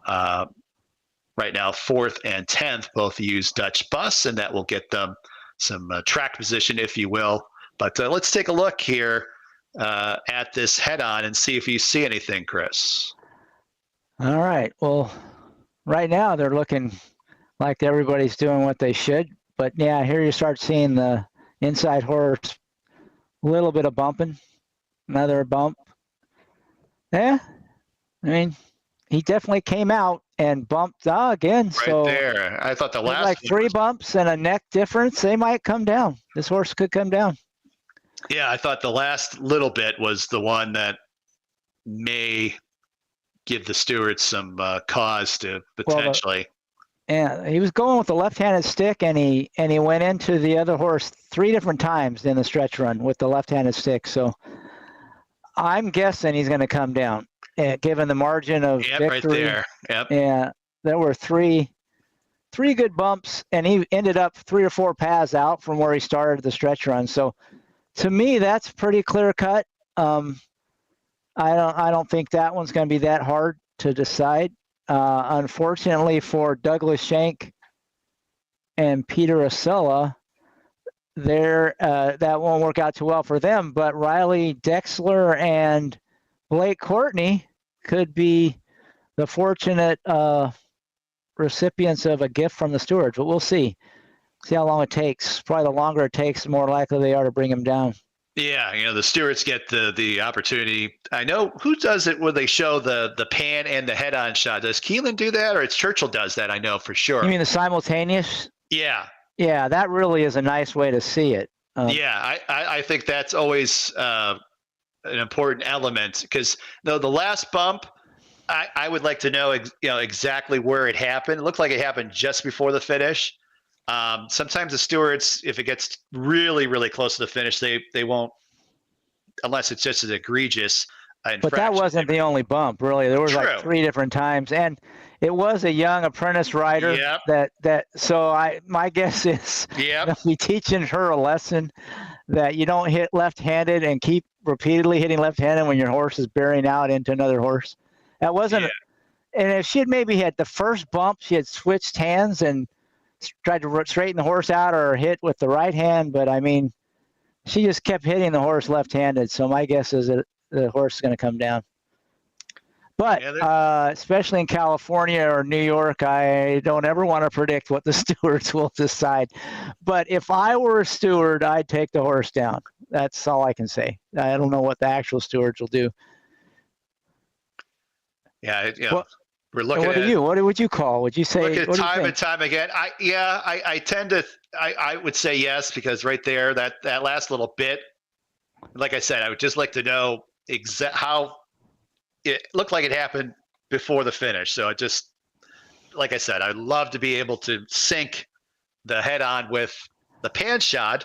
right now 4th and 10th, both use Dutch bus, and that will get them some track position, if you will. But let's take a look here at this head-on and see if you see anything, Chris. All right. Well, right now they're looking like everybody's doing what they should. But yeah, here you start seeing the inside horse, a little bit of bumping, another bump. Yeah, I mean, he definitely came out and bumped again. Right so there. I thought the last like 3 bumps and a neck difference. They might come down. This horse could come down. Yeah, I thought the last little bit was the one that may give the stewards some cause to potentially. Yeah, he was going with the left-handed stick, and he went into the other horse 3 different times in the stretch run with the left-handed stick. So I'm guessing he's going to come down, given the margin of victory. Right there. Yep. Yeah, there were three good bumps, and he ended up 3 or 4 paths out from where he started the stretch run. So to me, that's pretty clear cut. I don't think that one's going to be that hard to decide. Unfortunately for Douglas Schenk and Peter Osella, that won't work out too well for them. But Riley Dexler and Blake Courtney could be the fortunate recipients of a gift from the stewards. But we'll see. See how long it takes. Probably the longer it takes, the more likely they are to bring him down. Yeah, the stewards get the opportunity. I know who does it where they show the pan and the head-on shot. Does Keeneland do that, or it's Churchill does that? I know for sure. You mean the simultaneous? Yeah. Yeah, that really is a nice way to see it. Yeah, I think that's always an important element because the last bump, I would like to know exactly where it happened. It looked like it happened just before the finish. Sometimes the stewards, if it gets really, really close to the finish, they won't, unless it's just as egregious. But that wasn't the only bump, really. There was like 3 different times, and it was a young apprentice rider. Yep. So my guess is, be teaching her a lesson that you don't hit left-handed and keep repeatedly hitting left-handed when your horse is bearing out into another horse. That wasn't. And if she had maybe had the first bump, she had switched hands and tried to straighten the horse out or hit with the right hand, but I mean, she just kept hitting the horse left-handed. So my guess is that the horse is going to come down. But especially in California or New York, I don't ever want to predict what the stewards will decide. But if I were a steward, I'd take the horse down. That's all I can say. I don't know what the actual stewards will do. Yeah, well, we're looking what at you? What would you call? Would you say? Look at time and time again. I tend to. I would say yes because right there, that last little bit, like I said, I would just like to know how it looked like it happened before the finish. So like I said, I'd love to be able to sync the head on with the pan shot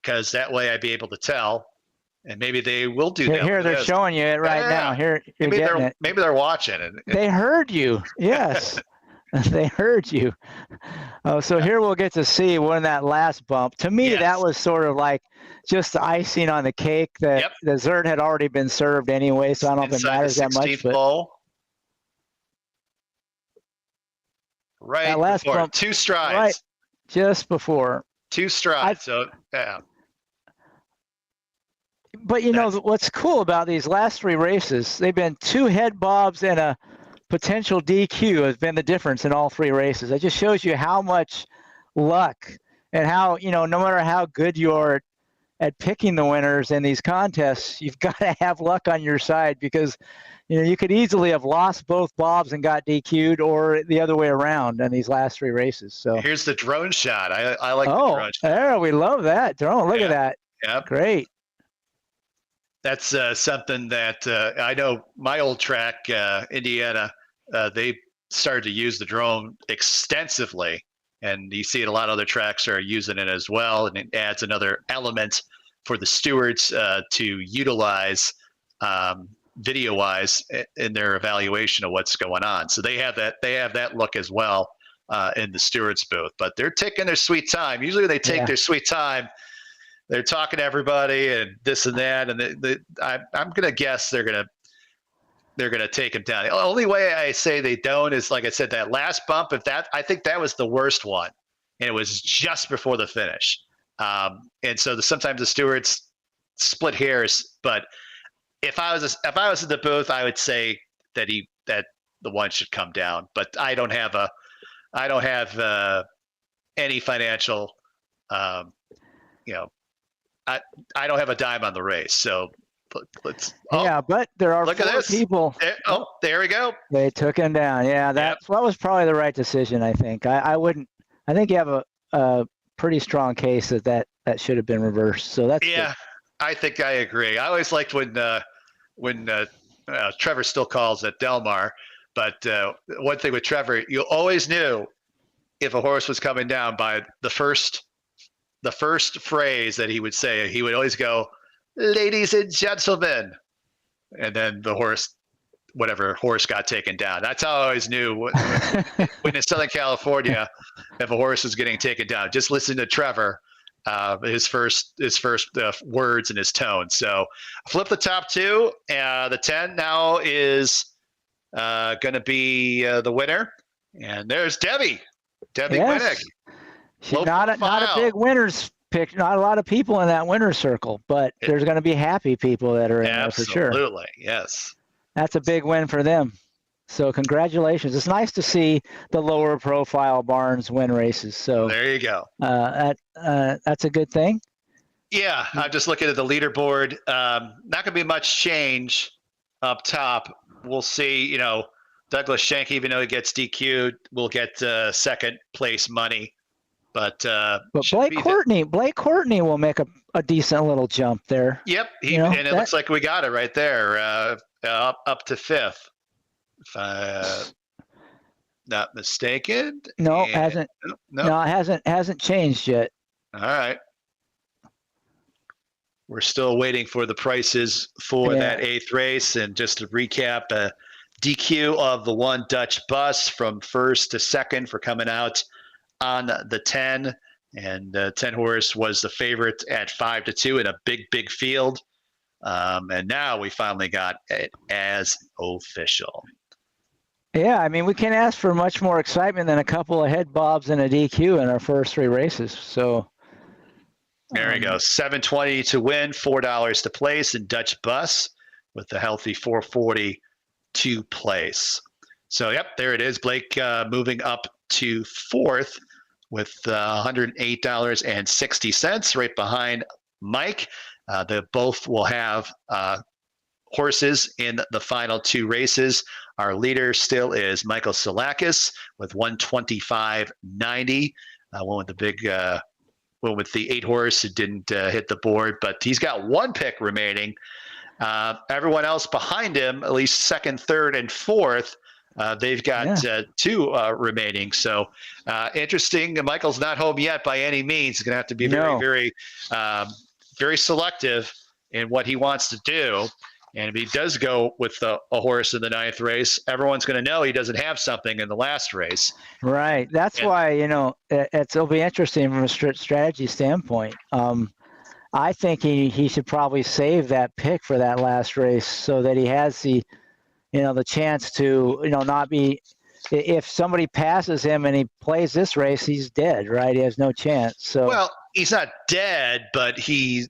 because that way I'd be able to tell. And maybe they will do that. Here they're showing you it right now. Here, maybe they're watching it. They heard you. Yes, they heard you. Oh, so here we'll get to see when that last bump. To me, that was sort of like just the icing on the cake. That the dessert had already been served anyway, so I don't know if it matters that much. But right, that last bump, 2 strides. Right, just before. 2 strides. So yeah. But what's cool about these last 3 races, they've been 2 head bobs and a potential DQ has been the difference in all 3 races. It just shows you how much luck and how, no matter how good you are at picking the winners in these contests, you've got to have luck on your side because, you could easily have lost both bobs and got DQ'd or the other way around in these last 3 races. So here's the drone shot. I like the drone shot. There, we love that drone. Look at that. Yep. Great. That's something that I know my old track, Indiana, they started to use the drone extensively. And you see it, a lot of other tracks are using it as well. And it adds another element for the stewards to utilize video-wise in their evaluation of what's going on. So they have that look as well in the stewards booth. But they're taking their sweet time. Usually when they take their sweet time, they're talking to everybody and this and that, and I'm gonna guess they're gonna take him down. The only way I say they don't is, like I said, that last bump. I think that was the worst one, and it was just before the finish. And so sometimes the stewards split hairs. But if I was in the booth, I would say that the one should come down. But I don't have any financial, I don't have a dime on the race. So let's. Yeah, but there are look 4 at this. people. There we go. They took him down. Yeah, that was probably the right decision. I think. I think you have a pretty strong case that should have been reversed. So that's good. I think I agree. I always liked when Trevor still calls at Del Mar, but one thing with Trevor, you always knew if a horse was coming down by the first phrase that he would say. He would always go, "Ladies and gentlemen," and then the horse, whatever horse got taken down. That's how I always knew when in Southern California, if a horse was getting taken down. Just listen to Trevor, his first words and his tone. So flip the top 2. The 10 now is going to be the winner, and there's Debbie Winnick. She's not a big winner's pick. Not a lot of people in that winner's circle, but there's going to be happy people that are in there for sure. Absolutely, yes. That's a big win for them. So congratulations. It's nice to see the lower profile barns win races. So there you go. That's a good thing. Yeah, I'm just looking at the leaderboard. Not going to be much change up top. We'll see. Douglas Schenk, even though he gets DQ'd, will get second place money. But Blake Courtney will make a decent little jump there. Yep, and it looks like we got it right there, up to 5th, if I'm not mistaken. No, it hasn't. No, it hasn't changed yet. All right. We're still waiting for the prices for that 8th race, and just to recap, DQ of the 1 Dutch bus from 1st to 2nd for coming out on the 10, and 10 horse was the favorite at 5-2 in a big field, and now we finally got it as official. Yeah, I mean, we can't ask for much more excitement than a couple of head bobs and a DQ in our first 3 races. So there you go. $7.20 to win, $4 to place in Dutch bus, with a healthy $4.40 to place. So yep, there it is. Blake moving up to 4th with $108.60, right behind Mike. They both will have horses in the final 2 races. Our leader still is Michael Salakis with $125.90. One with the big one with the 8 horse who didn't hit the board, but he's got 1 pick remaining. Everyone else behind him, at least 2nd, 3rd, and 4th, they've got 2 remaining. So interesting. Michael's not home yet by any means. He's going to have to be very selective in what he wants to do. And if he does go with a horse in the 9th race, everyone's going to know he doesn't have something in the last race. Right. That's why, it'll be interesting from a strategy standpoint. I think he should probably save that pick for that last race so that he has the chance to, not be, if somebody passes him and he plays this race, he's dead, right? He has no chance. So well, he's not dead, but he's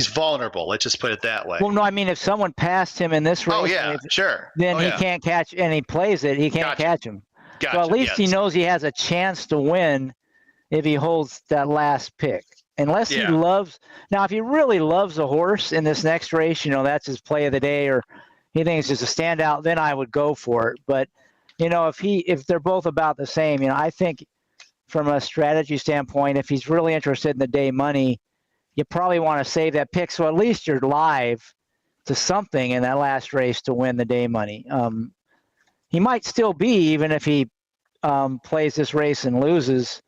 vulnerable. Let's just put it that way. Well, no, I mean, if someone passed him in this race, sure. Then he can't catch, and he plays it, he can't catch him. So at least he knows he has a chance to win if he holds that last pick. Unless he loves, now if he really loves a horse in this next race, that's his play of the day, or he thinks it's a standout, then I would go for it. But if they're both about the same, I think from a strategy standpoint, if he's really interested in the day money, you probably want to save that pick, so at least you're live to something in that last race to win the day money. He might still be, even if he plays this race and loses.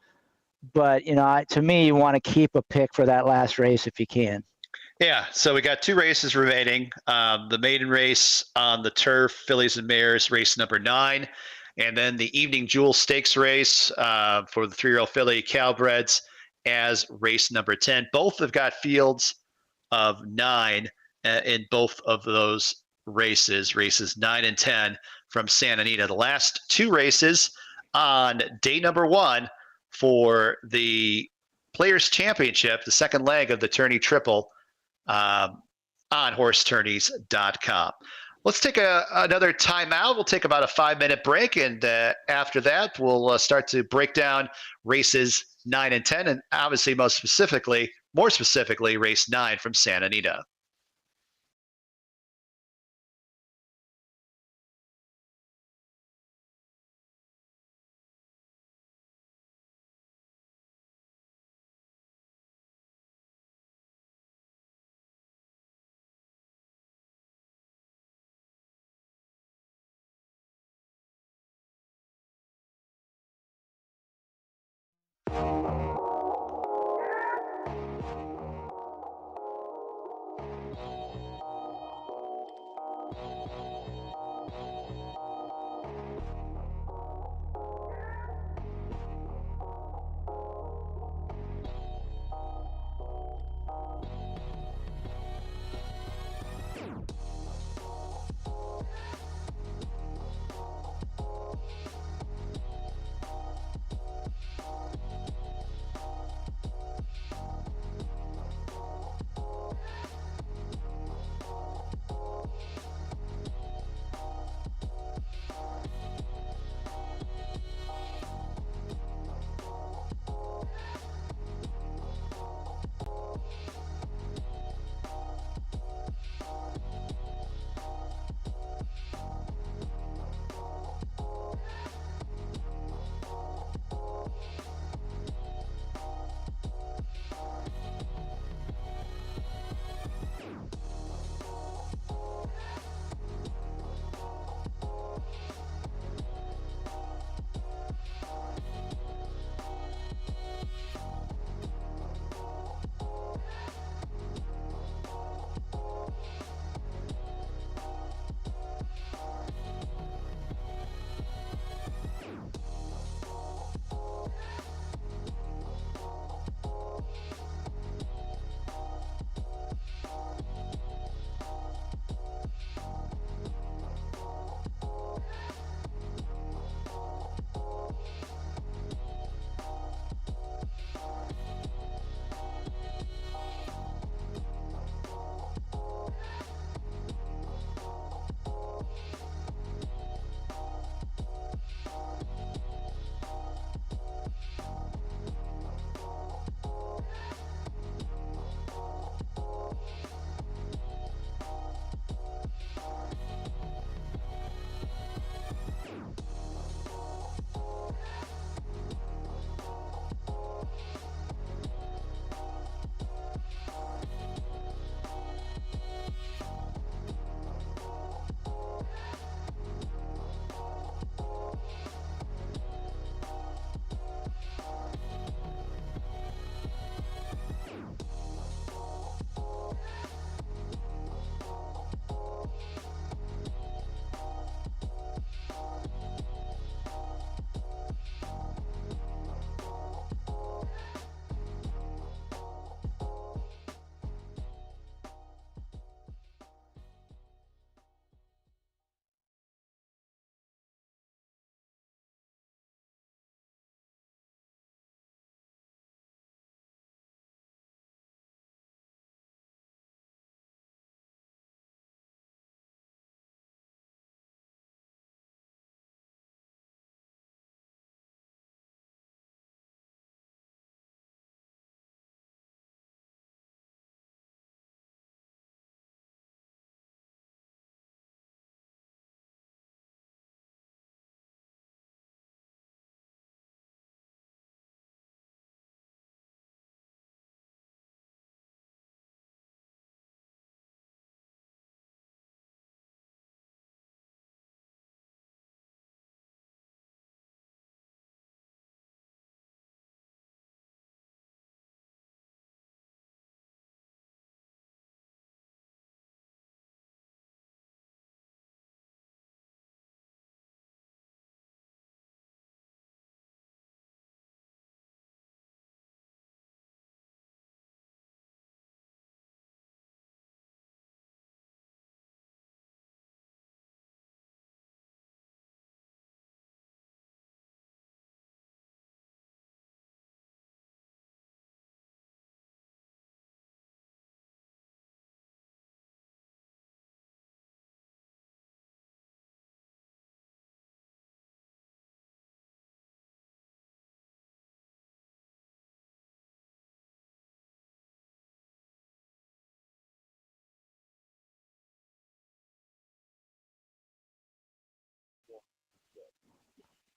But, to me, you want to keep a pick for that last race if you can. Yeah, so we got 2 races remaining. The maiden race on the turf, Fillies and Mares, race number 9. And then the Evening Jewel Stakes race for the 3-year-old filly Cowbreds as race number 10. Both have got fields of 9 in both of those races 9 and 10 from Santa Anita. The last 2 races on day number 1 for the Players Championship, the second leg of the Tourney Triple, on HorseTourneys.com. Let's take another timeout. We'll take about a 5-minute break, and after that, we'll start to break down races 9 and 10, and obviously more specifically, race 9 from Santa Anita.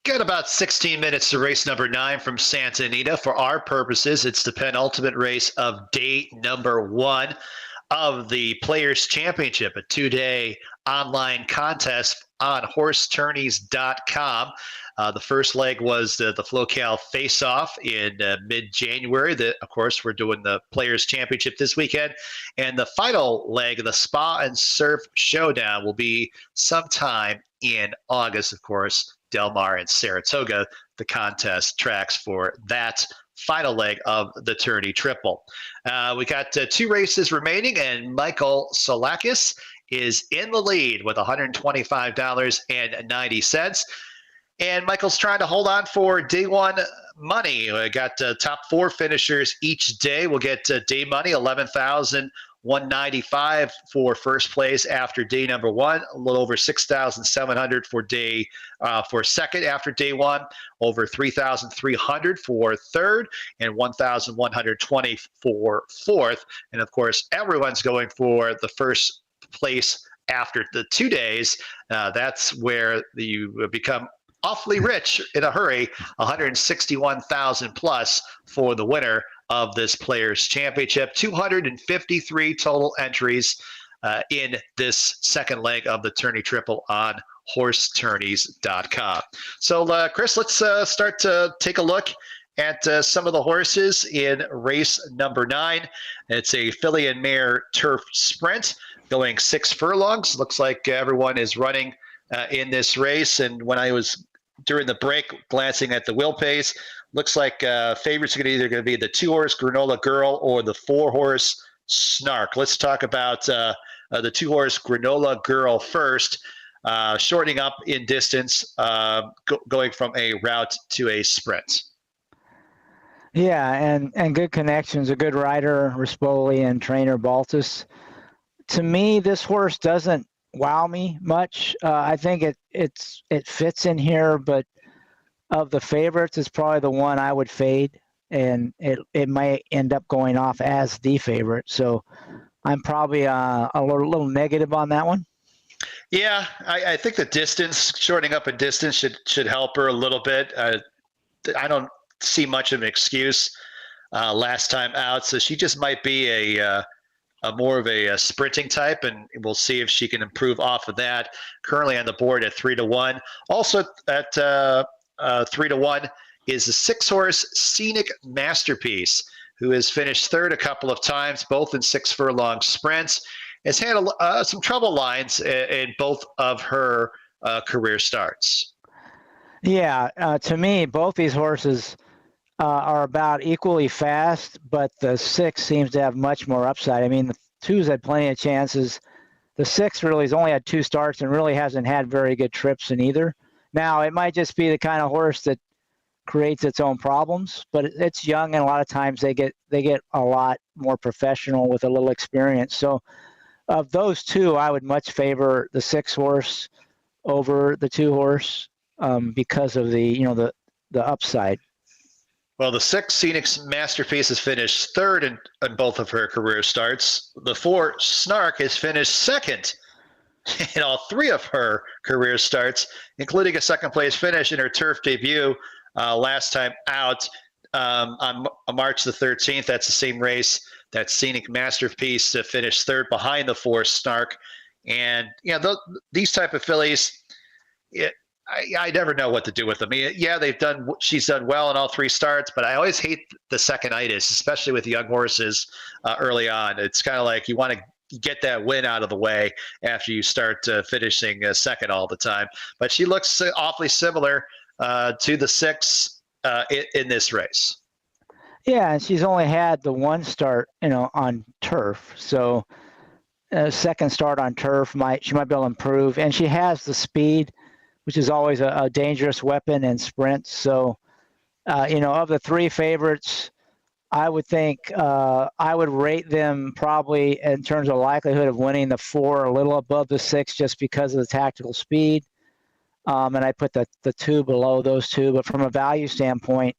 Got about 16 minutes to race number 9 from Santa Anita. For our purposes, it's the penultimate race of day number 1 of the Players Championship, a 2-day online contest on HorseTourneys.com. The first leg was the FloCal Face-Off in mid-January. Of course, we're doing the Players Championship this weekend. And the final leg, the Spa and Surf Showdown, will be sometime in August, of course. Del Mar and Saratoga, the contest tracks for that final leg of the Tourney Triple. We got 2 races remaining, and Michael Solakis is in the lead with $125.90. And Michael's trying to hold on for day 1 money. We got top 4 finishers each day. We'll get day money, $11,195 for first place after day number 1, a little over $6,700 for second after day 1, over $3,300 for third, and $1,120 for fourth. And of course, everyone's going for the first place after the 2 days. That's where you become awfully rich in a hurry, 161,000 plus for the winner of this Players Championship. 253 total entries in this second leg of the Tourney Triple on HorseTourneys.com. So, Chris, let's start to take a look at some of the horses in race number 9. It's a filly and mare turf sprint going 6 furlongs. Looks like everyone is running in this race. And when I was during the break glancing at the wheel pace, looks like favorites are either going to be the 2-horse Granola Girl or the 4-horse Snark. Let's talk about the 2-horse Granola Girl first, shortening up in distance, going from a route to a sprint. Yeah, and good connections, a good rider, Rispoli, and trainer Baltus. To me, this horse doesn't wow me much. I think it fits in here, but of the favorites, it's probably the one I would fade, and it might end up going off as the favorite. So I'm probably a little negative on that one. Yeah, I think the distance, shortening up in distance, should help her a little bit. I don't see much of an excuse last time out, so she just might be a more of a sprinting type, and we'll see if she can improve off of that. Currently on the board at 3-1. Also at 3-1 is the 6-horse Scenic Masterpiece, who has finished third a couple of times, both in 6 furlong sprints. Has had some trouble lines in both of her career starts. Yeah, to me, both these horses are about equally fast, but the 6 seems to have much more upside. I mean, the 2's had plenty of chances. The 6 really has only had 2 starts and really hasn't had very good trips in either. Now, it might just be the kind of horse that creates its own problems, but it's young, and a lot of times they get a lot more professional with a little experience. So of those 2, I would much favor the 6-horse over the 2-horse because of the upside. Well, the 6 Scenic Masterpiece has finished third in both of her career starts. The 4 Snark has finished second in all 3 of her career starts, including a second-place finish in her turf debut last time out on March the 13th. That's the same race that Scenic Masterpiece finished third behind the 4 Snark. And, these type of fillies, I never know what to do with them. I mean, yeah, she's done well in all 3 starts, but I always hate the second-itis, especially with young horses early on. It's kind of like you want to get that win out of the way after you start finishing second all the time. But she looks awfully similar to the 6 in this race. Yeah, and she's only had the 1 start, on turf. So second start on turf, she might be able to improve. And she has the speed, which is always a dangerous weapon in sprints. So, of the 3 favorites, I would think I would rate them probably in terms of likelihood of winning the 4 a little above the 6 just because of the tactical speed. And I put the 2 below those 2. But from a value standpoint,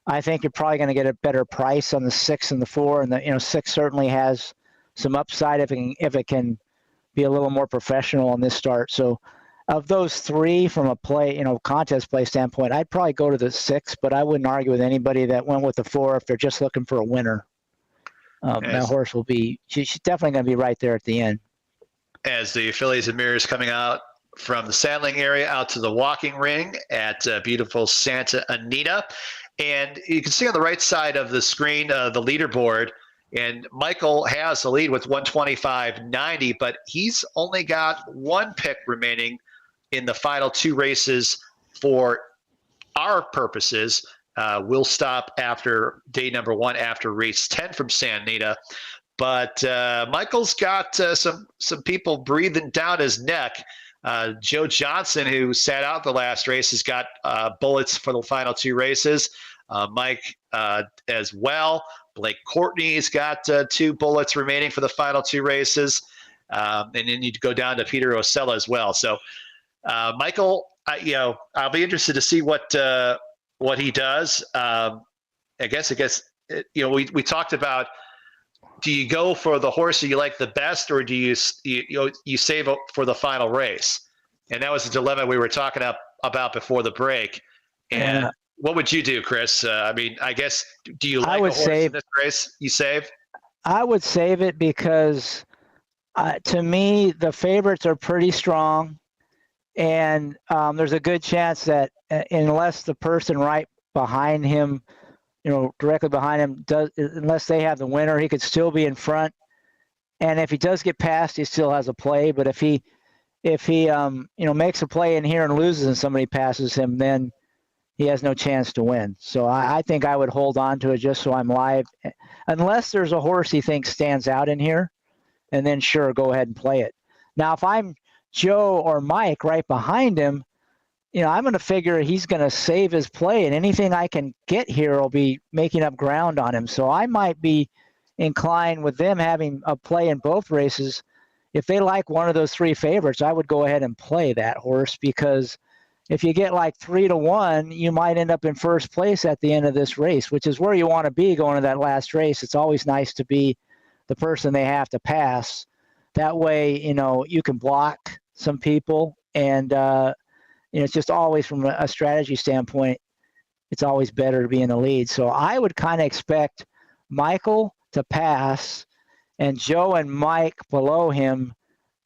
I think you're probably going to get a better price on the 6 and the 4. And the 6 certainly has some upside if it can be a little more professional on this start. So of those three from a play, contest play standpoint, I'd probably go to the 6, but I wouldn't argue with anybody that went with the 4 if they're just looking for a winner. That horse will be, she's definitely going to be right there at the end. As the fillies and mirrors coming out from the saddling area out to the walking ring at beautiful Santa Anita. And you can see on the right side of the screen the leaderboard. And Michael has the lead with 125.90, but he's only got one pick remaining in the final 2 races for our purposes. We'll stop after day number 1 after race 10 from Santa Anita. But Michael's got some people breathing down his neck. Joe Johnson, who sat out the last race, has got bullets for the final 2 races. Mike as well. Blake Courtney's got 2 bullets remaining for the final 2 races. And then you go down to Peter Osella as well. So Michael, I'll be interested to see what he does. I guess we talked about, do you go for the horse that you like the best, or do you save up for the final race? And that was the dilemma we were talking about before the break. And what would you do, Chris? I guess, do you like a horse in this race you save? I would save it because to me, the favorites are pretty strong. And there's a good chance that unless the person right behind him, directly behind him, unless they have the winner, he could still be in front. And if he does get past, he still has a play. But if he makes a play in here and loses and somebody passes him, then he has no chance to win. So I think I would hold on to it just so I'm live, unless there's a horse he thinks stands out in here, and then sure, go ahead and play it. Now, if I'm Joe or Mike right behind him, I'm going to figure he's going to save his play, and anything I can get here will be making up ground on him. So I might be inclined with them having a play in both races. If they like one of those 3 favorites, I would go ahead and play that horse, because if you get like 3-1, you might end up in first place at the end of this race, which is where you want to be going to that last race. It's always nice to be the person they have to pass. That way, you can block some people, and it's just always from a strategy standpoint, it's always better to be in the lead. So I would kind of expect Michael to pass and Joe and Mike below him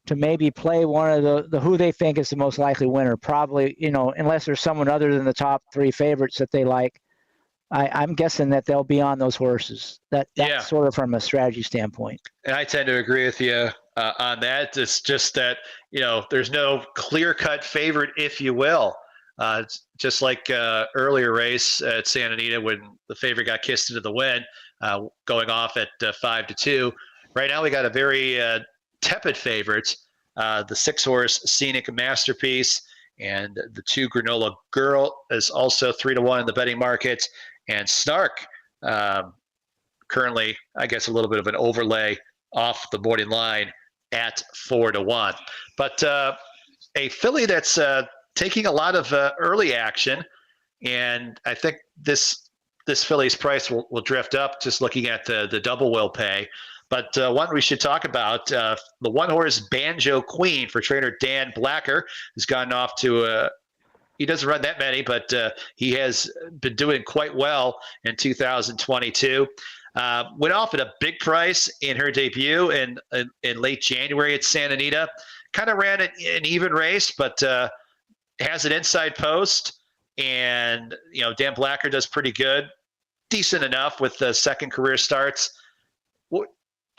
to maybe play one of the who they think is the most likely winner. Probably, unless there's someone other than the top 3 favorites that they like. I'm guessing that they'll be on those horses. That's sort of from a strategy standpoint. And I tend to agree with you on that. It's just that, there's no clear-cut favorite, if you will. It's just like earlier race at Santa Anita when the favorite got kissed into the wind, going off at 5-2. Right now we got a very tepid favorite. The 6-horse Scenic Masterpiece, and the 2 Granola Girl is also 3-1 in the betting market. And Snark, currently, I guess, a little bit of an overlay off the morning line at 4-1. But a filly that's taking a lot of early action, and I think this filly's price will drift up just looking at the double will pay. But one we should talk about, the 1-horse Banjo Queen for trainer Dan Blacker, has gotten off to he doesn't run that many, but he has been doing quite well in 2022. Went off at a big price in her debut in late January at Santa Anita. Kind of ran an even race, but has an inside post. And, Dan Blacker does pretty good. Decent enough with the second career starts.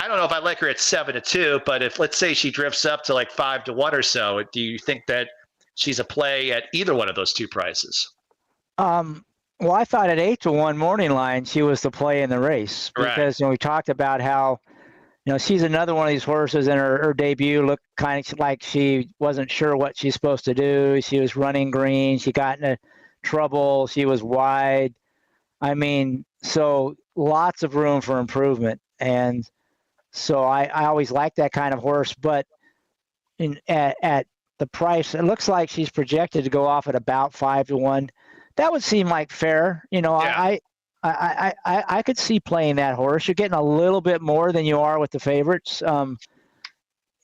I don't know if I like her at 7-2, but if, let's say, she drifts up to like 5-1 or so, do you think that she's a play at either one of those 2 prices? Well, I thought at 8-1 morning line, she was the play in the race, because we talked about how, she's another one of these horses, and her debut looked kind of like she wasn't sure what she's supposed to do. She was running green. She got into trouble. She was wide. So lots of room for improvement. And so I always liked that kind of horse, but at the price, it looks like she's projected to go off at about 5-1. That would seem like fair. I could see playing that horse. You're getting a little bit more than you are with the favorites.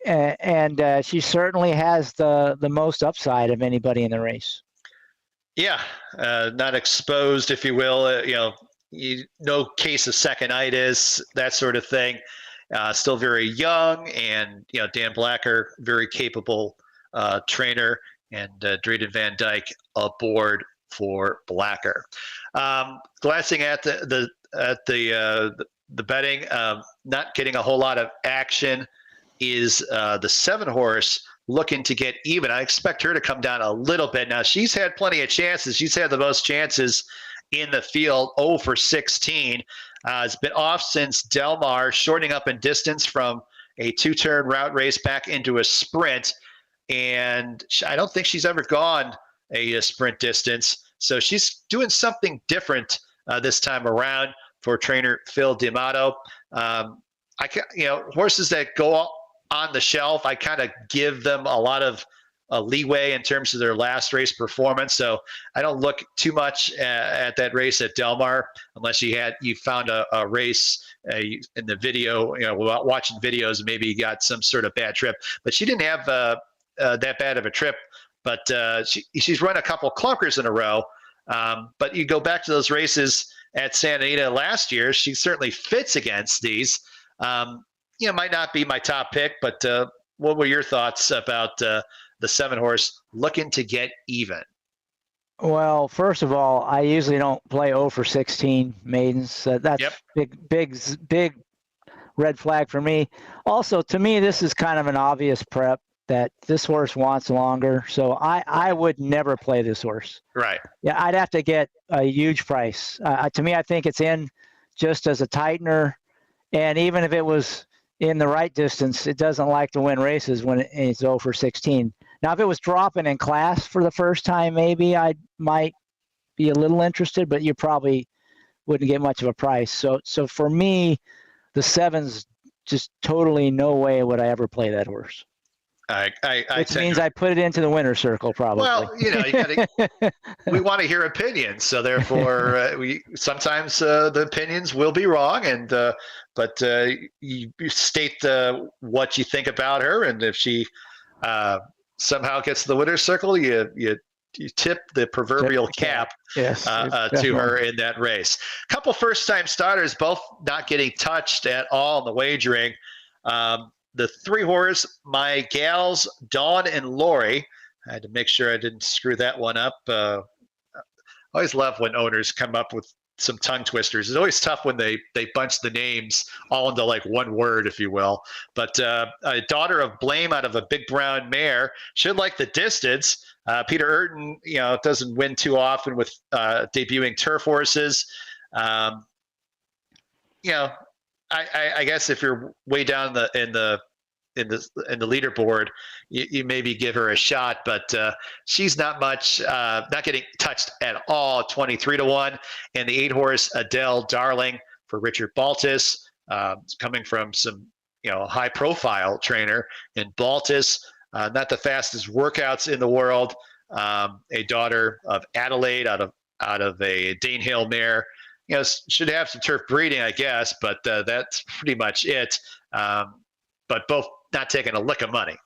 and she certainly has the most upside of anybody in the race. Yeah, not exposed, if you will. No case of second-itis, that sort of thing. Still very young, and Dan Blacker, very capable trainer, and Drayden Van Dyke aboard for Blacker. Glancing at the betting, not getting a whole lot of action is the 7-horse looking to get even. I expect her to come down a little bit. Now, she's had plenty of chances. She's had the most chances in the field, 0 for 16. It's been off since Del Mar, shortening up in distance from a 2-turn route race back into a sprint. And I don't think she's ever gone a sprint distance. So she's doing something different this time around for trainer Phil D'Amato. Horses that go on the shelf, I kind of give them a lot of leeway in terms of their last race performance. So I don't look too much at that race at Del Mar unless you found a race in the video, watching videos, and maybe you got some sort of bad trip. But she didn't have that bad of a trip. But she's run a couple clunkers in a row. But you go back to those races at Santa Anita last year, she certainly fits against these. Might not be my top pick, but what were your thoughts about the 7-horse looking to get even? Well, first of all, I usually don't play 0 for 16 maidens. That's big red flag for me. Also, to me, this is kind of an obvious prep that this horse wants longer. So I would never play this horse. Right. Yeah, I'd have to get a huge price. To me, I think it's in just as a tightener. And even if it was in the right distance, it doesn't like to win races when it's 0 for 16. Now, if it was dropping in class for the first time, maybe I might be a little interested, but you probably wouldn't get much of a price. So for me, the 7's just totally no way would I ever play that horse. Which means I put it into the winner's circle, probably. Well, we want to hear opinions, so therefore, sometimes the opinions will be wrong, and but you state what you think about her, and if she somehow gets to the winner's circle, you tip the proverbial cap to her in that race. A couple first-time starters, both not getting touched at all in the wagering. The 3-horse, my gals, Dawn and Lori. I had to make sure I didn't screw that one up. I always love when owners come up with some tongue twisters. It's always tough when they bunch the names all into like one word, if you will. But a daughter of Blame out of a big brown mare. Should like the distance. Peter Urton, doesn't win too often with debuting turf horses. I guess if you're way down in the leaderboard, you maybe give her a shot, but she's not much, not getting touched at all. 23-1, and the 8-horse Adele Darling for Richard Baltus, coming from some high-profile trainer in Baltus. Not the fastest workouts in the world. A daughter of Adelaide out of a Danehill mare. Should have some turf breeding, I guess, but that's pretty much it. But both not taking a lick of money.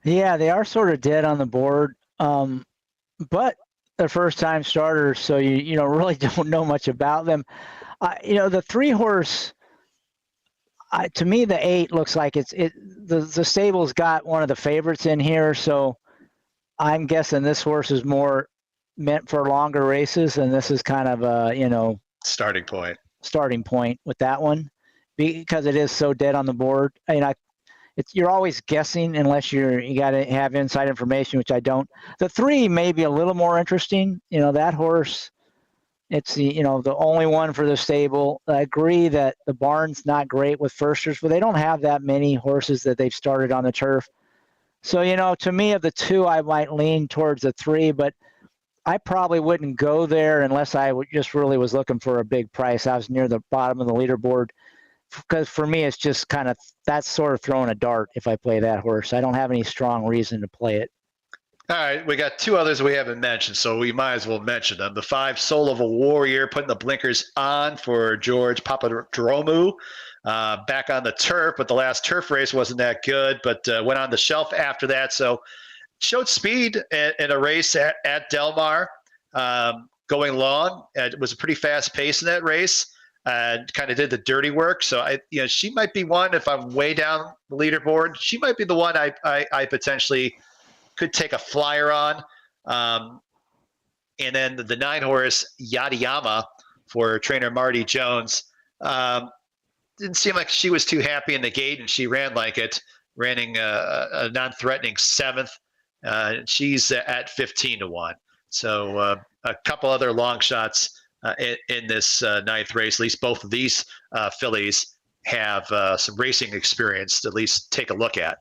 Yeah, they are sort of dead on the board, but they're first-time starters, so you really don't know much about them. The 3-horse, to me, the 8 looks like the stable's got one of the favorites in here, so I'm guessing this horse is more meant for longer races, and this is kind of a starting point with that one, because it is so dead on the board. You're always guessing unless you got to have inside information, which I don't. The 3 may be a little more interesting. That horse, it's the only one for the stable. I agree that the barn's not great with firsters, but they don't have that many horses that they've started on the turf. So to me, of the 2, I might lean towards the 3, but I probably wouldn't go there unless I just really was looking for a big price. I was near the bottom of the leaderboard, because for me, it's just that's sort of throwing a dart if I play that horse. I don't have any strong reason to play it. All right, we got 2 others we haven't mentioned, so we might as well mention them. The 5, Soul of a Warrior, putting the blinkers on for George Papadromou. back on the turf, but the last turf race wasn't that good, but went on the shelf after that. So showed speed in a race at Del Mar, going long. It was a pretty fast pace in that race, and kind of did the dirty work. So she might be one, if I'm way down the leaderboard, she might be the one I potentially could take a flyer on. And then the 9-horse Yadiyama for trainer Marty Jones. Didn't seem like she was too happy in the gate, and she ran like it, running a non-threatening 7th. She's at 15-1. So a couple other long shots in this 9th race. At least both of these fillies have some racing experience to at least take a look at.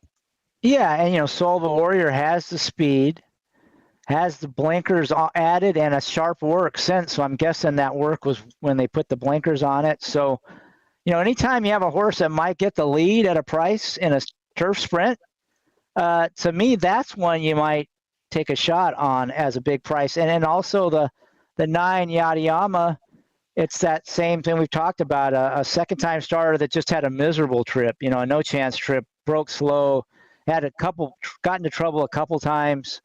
Yeah, and Soul of a Warrior has the speed, has the blinkers added, and a sharp work sense. So I'm guessing that work was when they put the blinkers on it. So, anytime you have a horse that might get the lead at a price in a turf sprint, to me, that's one you might take a shot on as a big price. And then also the 9 Yadiyama, it's that same thing we've talked about, a second-time starter that just had a miserable trip, a no-chance trip, broke slow, got into trouble a couple times,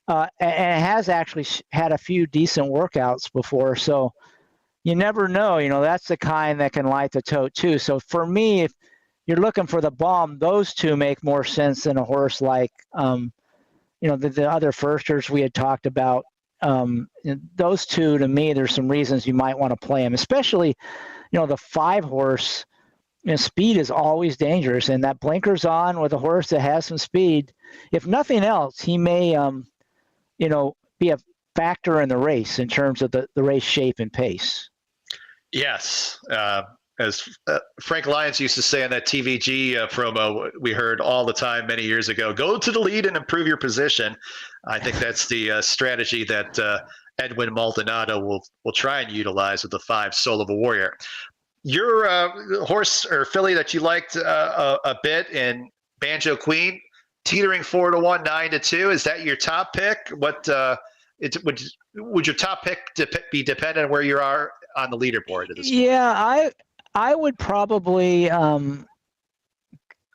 and it has actually had a few decent workouts before. So you never know, that's the kind that can light the tote too. So for me, if you're looking for the bomb, those two make more sense than a horse like, the other firsters we had talked about. Those two, to me, there's some reasons you might want to play them, especially, the 5-horse. Speed is always dangerous, and that blinkers on with a horse that has some speed. If nothing else, he may, be a factor in the race in terms of the race shape and pace. Yes. As Frank Lyons used to say on that TVG promo we heard all the time many years ago, go to the lead and improve your position. I think that's the strategy that Edwin Maldonado will try and utilize with the 5 Soul of a Warrior. Your horse or filly that you liked a bit in Banjo Queen, teetering 4-1, 9-2. Is that your top pick? What would your top pick be dependent on where you are on the leaderboard at this point? Yeah, I would probably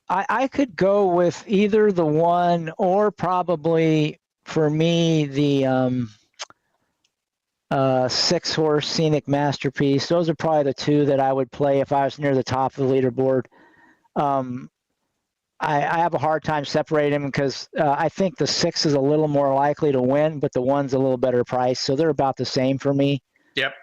I could go with either the 1 or probably for me the 6-horse Scenic Masterpiece. Those are probably the 2 that I would play if I was near the top of the leaderboard. I have a hard time separating them because I think the 6 is a little more likely to win, but the 1's a little better price. So they're about the same for me. Yep.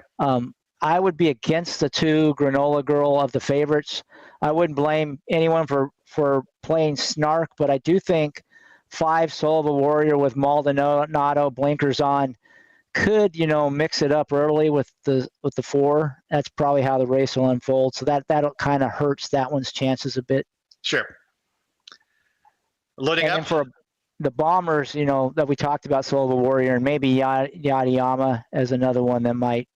I would be against the 2 Granola Girl of the favorites. I wouldn't blame anyone for playing Snark, but I do think 5 Soul of a Warrior with Maldonado blinkers on could, mix it up early with the 4. That's probably how the race will unfold. So that kind of hurts that one's chances a bit. Sure. Loading up. And for the Bombers, that we talked about, Soul of a Warrior, and maybe Yadiyama as another one that might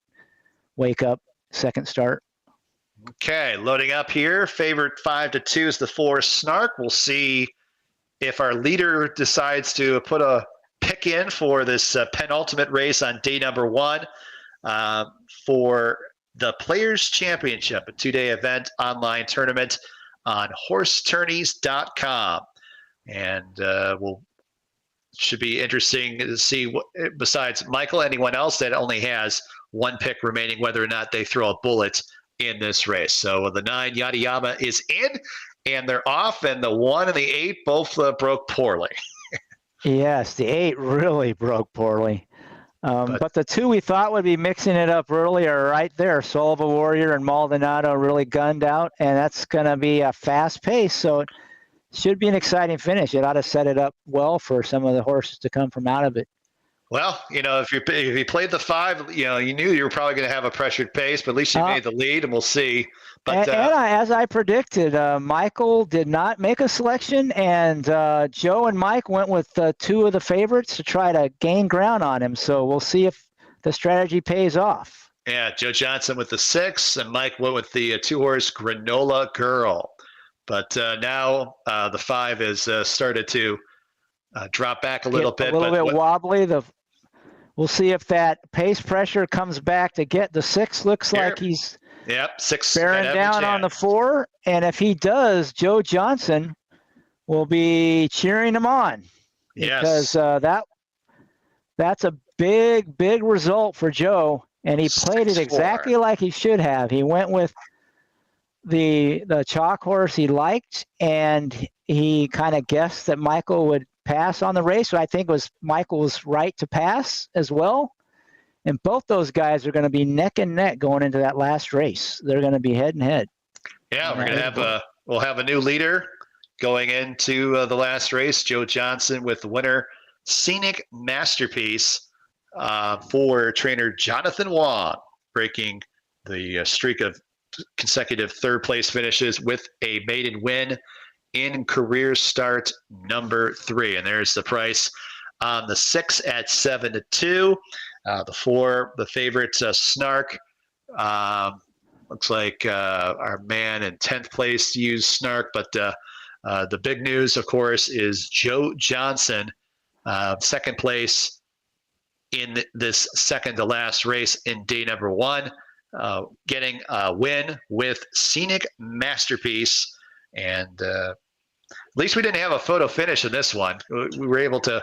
wake up second start. Okay, loading up here. Favorite 5-2 is the 4 Snark. We'll see if our leader decides to put a pick in for this penultimate race on day number 1 for the Players Championship, a 2-day event online tournament on HorseTourneys.com. And should be interesting to see what, besides Michael, anyone else that only has 1 pick remaining, whether or not they throw a bullet in this race. So the 9 Yadiyama is in, and they're off, and the 1 and the 8 both broke poorly. Yes, the 8 really broke poorly. But the 2 we thought would be mixing it up early are right there. Soul of a Warrior and Maldonado really gunned out, and that's going to be a fast pace. So it should be an exciting finish. It ought to set it up well for some of the horses to come from out of it. Well, if you played the 5, you knew you were probably going to have a pressured pace, but at least you made the lead, and we'll see. But as I predicted, Michael did not make a selection, and Joe and Mike went with 2 of the favorites to try to gain ground on him. So we'll see if the strategy pays off. Yeah, Joe Johnson with the 6, and Mike went with the 2-horse Granola Girl. But now the 5 has started to drop back a little bit. A little bit wobbly. We'll see if that pace pressure comes back to get the 6. Looks like he's Yep, 6 bearing down on the 4. And if he does, Joe Johnson will be cheering him on. Because that's a big result for Joe. And he played it exactly like he should have. He went with the chalk horse he liked, and he kind of guessed that Michael would pass on the race. So I think Michael was right to pass as well. And both those guys are going to be neck and neck going into that last race. They're going to be head and head. Yeah, we're going to we'll have a new leader going into the last race. Joe Johnson with the winner, Scenic Masterpiece, for trainer Jonathan Wong, breaking the streak of consecutive third-place finishes with a maiden win in career start number 3. And there's the price on the 6 at 7-2. The 4, the favorite, Snark. Looks like our man in 10th place used Snark, but the big news, of course, is Joe Johnson, second place in this second to last race in day number 1, getting a win with Scenic Masterpiece. And at least we didn't have a photo finish in this one. We were able to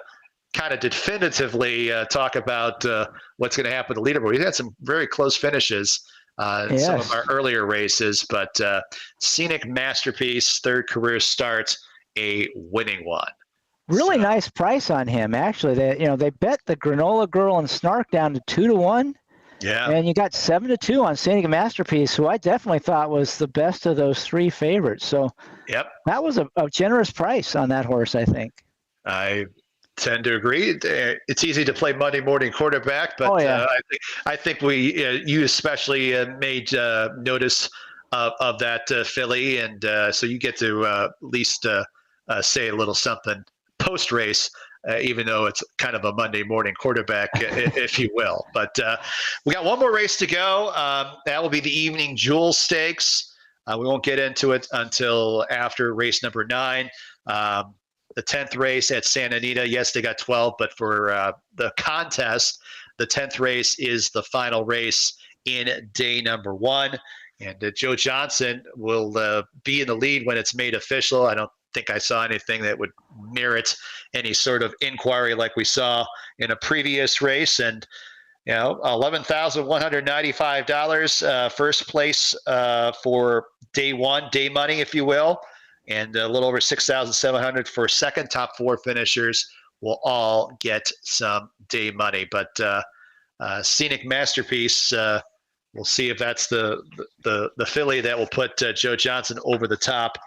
kind of definitively talk about what's going to happen to the leaderboard. We've had some very close finishes in some of our earlier races, but Scenic Masterpiece, third career start, a winning one. Really nice price on him, actually. They bet the Granola Girl and Snark down to 2-1. Yeah. And you got 7-2 on Scenic Masterpiece, who I definitely thought was the best of those 3 favorites. So that was a generous price on that horse, I think. I tend to agree. It's easy to play Monday morning quarterback, but I think you especially made notice of that filly, and so you get to at least say a little something post race, even though it's kind of a Monday morning quarterback, if you will. But we got one more race to go. That will be the Evening Jewel Stakes. We won't get into it until after race number 9. The 10th race at Santa Anita, yes, they got 12, but for the contest, the 10th race is the final race in day number 1. And Joe Johnson will be in the lead when it's made official. I don't think I saw anything that would merit any sort of inquiry like we saw in a previous race. And, $11,195 first place for day 1, day money, if you will. And a little over $6,700 for second. Top 4 finishers will all get some day money. But Scenic Masterpiece, we'll see if that's the filly that will put Joe Johnson over the top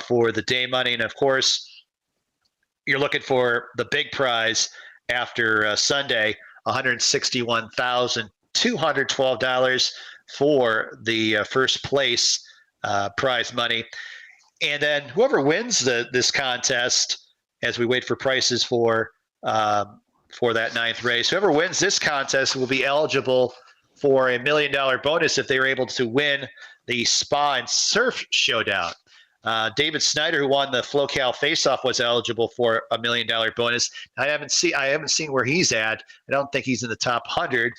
for the day money. And of course, you're looking for the big prize after Sunday, $161,212 for the first place prize money. And then whoever wins this contest, as we wait for prices for that 9th race, whoever wins this contest will be eligible for a $1 million bonus if they were able to win the Spa and Surf Showdown. David Snyder, who won the FloCal Faceoff, was eligible for a $1 million bonus. I haven't seen where he's at. I don't think he's in the top 100,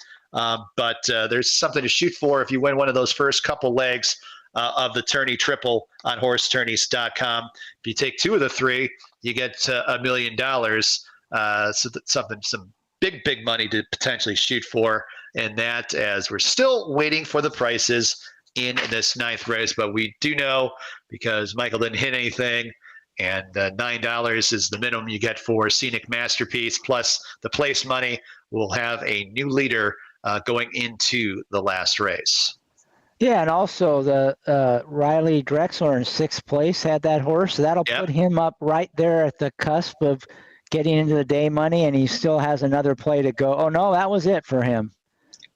but there's something to shoot for if you win one of those first couple legs of the tourney triple on HorseTourneys.com. If you take 2 of the 3, you get $1 million. So that's some big money to potentially shoot for. And that, as we're still waiting for the prices in this 9th race, but we do know, because Michael didn't hit anything, and $9 is the minimum you get for Scenic Masterpiece, plus the place money. We'll have a new leader going into the last race. Yeah, and also the Riley Drexler in 6th place had that horse. So that'll put him up right there at the cusp of getting into the day money, and he still has another play to go. Oh, no, that was it for him.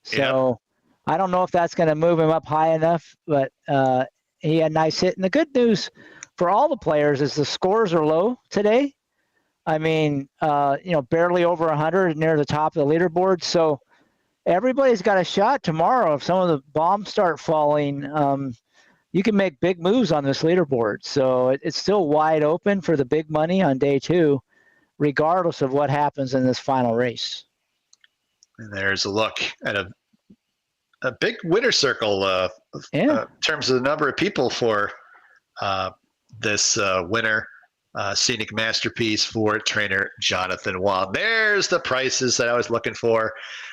So I don't know if that's going to move him up high enough, but he had a nice hit. And the good news for all the players is the scores are low today. I mean, barely over 100 near the top of the leaderboard. So everybody's got a shot tomorrow. If some of the bombs start falling, you can make big moves on this leaderboard. So it's still wide open for the big money on day 2, regardless of what happens in this final race. And there's a look at a big winner circle in terms of the number of people for this winner scenic masterpiece for trainer Jonathan Wong. There's the prices that I was looking for.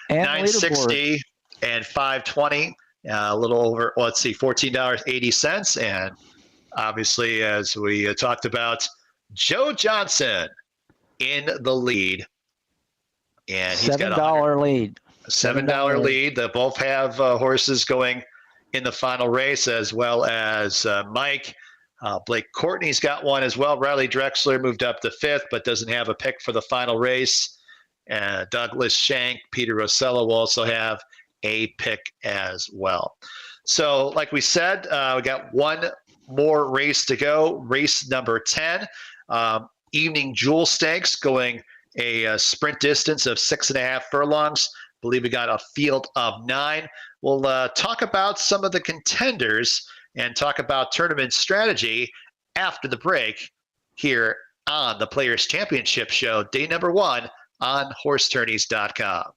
And $960 and $520, a little over, let's see, $14.80. And obviously, as we talked about, Joe Johnson in the lead. And he's got $7 lead. $7 lead. They both have horses going in the final race, as well as Mike. Blake Courtney's got one as well. Riley Drexler moved up to 5th, but doesn't have a pick for the final race. Douglas Shank, Peter Rossello will also have a pick as well. So like we said, we got one more race to go, race number 10. Evening Jewel Stakes going a sprint distance of 6.5 furlongs. I believe we got a field of 9. We'll talk about some of the contenders and talk about tournament strategy after the break here on the Players Championship Show, day number 1 on HorseTourneys.com.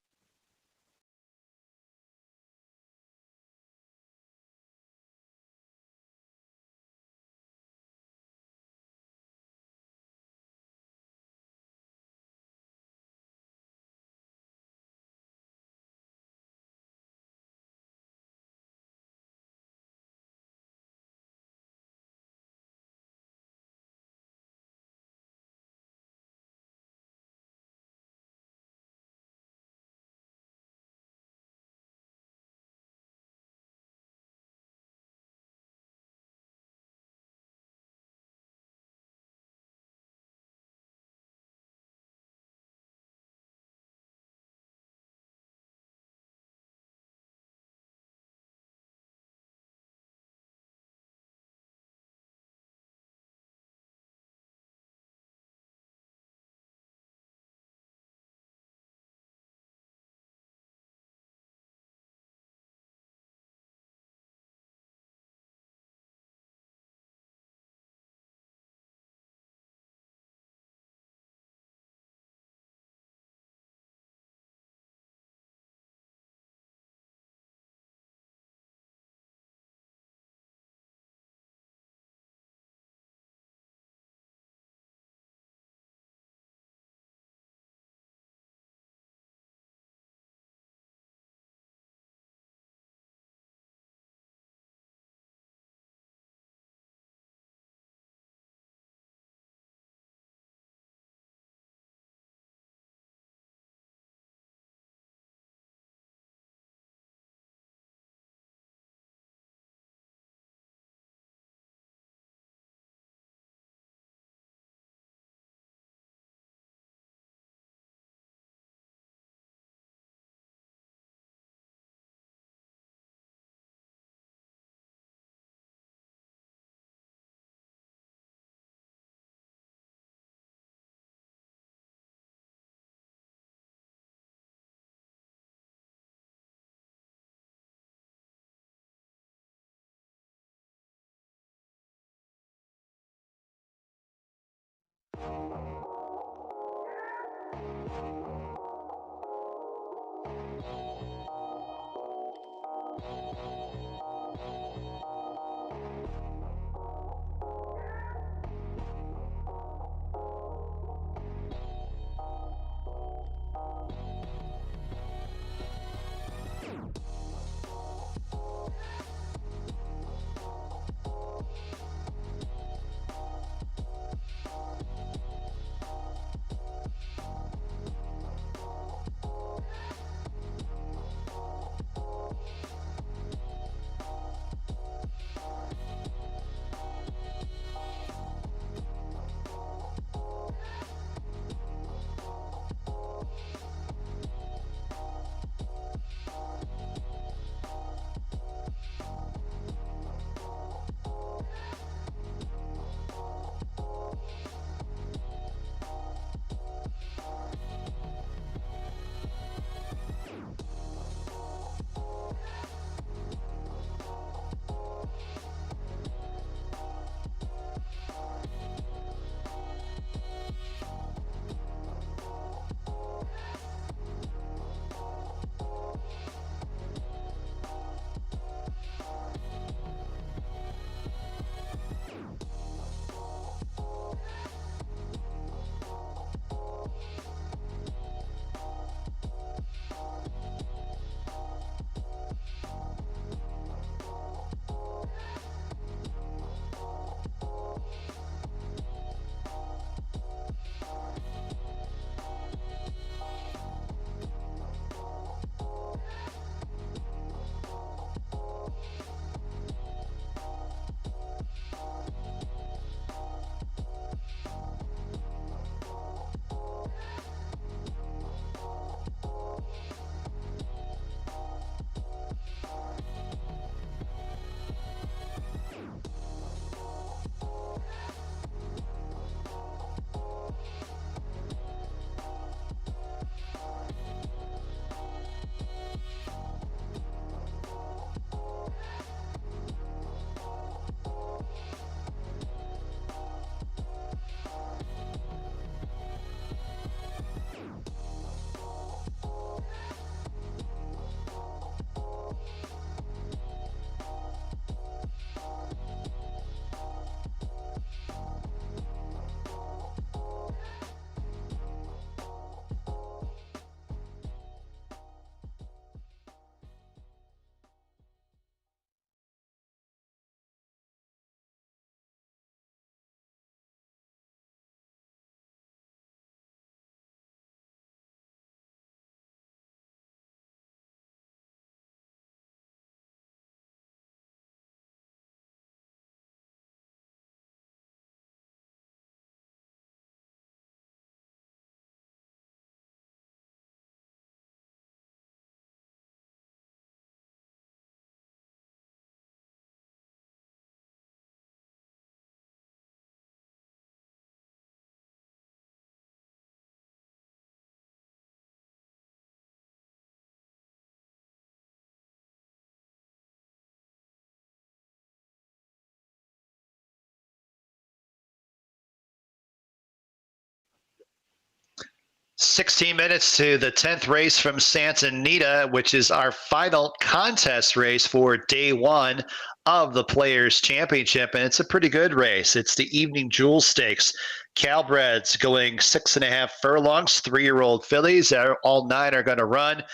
16 minutes to the 10th race from Santa Anita, which is our final contest race for day one of the Players' Championship, and it's a pretty good race. It's the Evening Jewel Stakes. Calbreds going 6.5 furlongs, 3-year-old fillies. All 9 are going to run.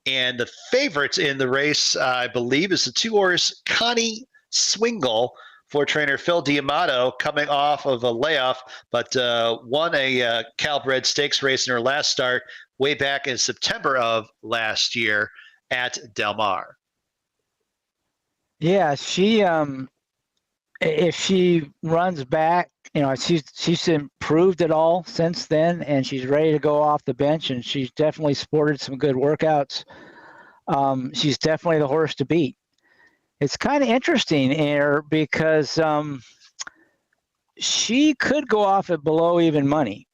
And the favorite in the race, I believe, is the 2-horse Connie Swingle for trainer Phil D'Amato, coming off of a layoff, but won a Calbred Stakes race in her last start way back in September of last year at Del Mar. Yeah, she if she runs back, she's improved it all since then, and she's ready to go off the bench, and she's definitely sported some good workouts. She's definitely the horse to beat. It's kind of interesting here because she could go off at below even money.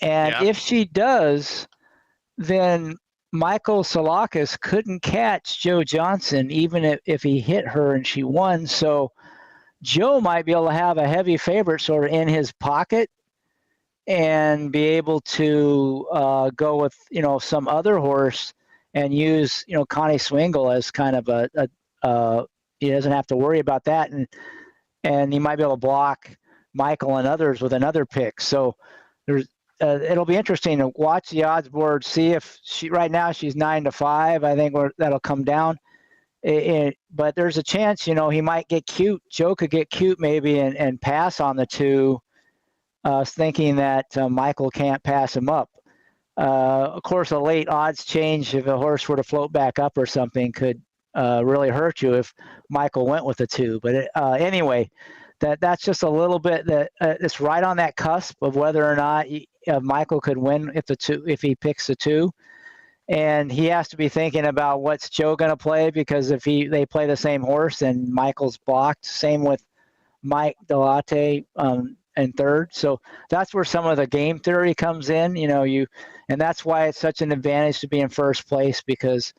And if she does, then Michael Salakis couldn't catch Joe Johnson even if he hit her and she won. So Joe might be able to have a heavy favorite sort of in his pocket and be able to go with, some other horse and use, Connie Swingle as kind of a he doesn't have to worry about that, and he might be able to block Michael and others with another pick. So there's it'll be interesting to watch the odds board, see if right now she's 9-5. I think that'll come down. But there's a chance, he might get cute. Joe could get cute maybe and pass on the 2, thinking that Michael can't pass him up. Of course, a late odds change if a horse were to float back up or something could really hurt you if Michael went with the 2. But anyway, that's just a little bit that it's right on that cusp of whether or not Michael could win if he picks the 2. And he has to be thinking about what's Joe going to play, because if they play the same horse and Michael's blocked, same with Mike Delate in third. So that's where some of the game theory comes in, and that's why it's such an advantage to be in first place, because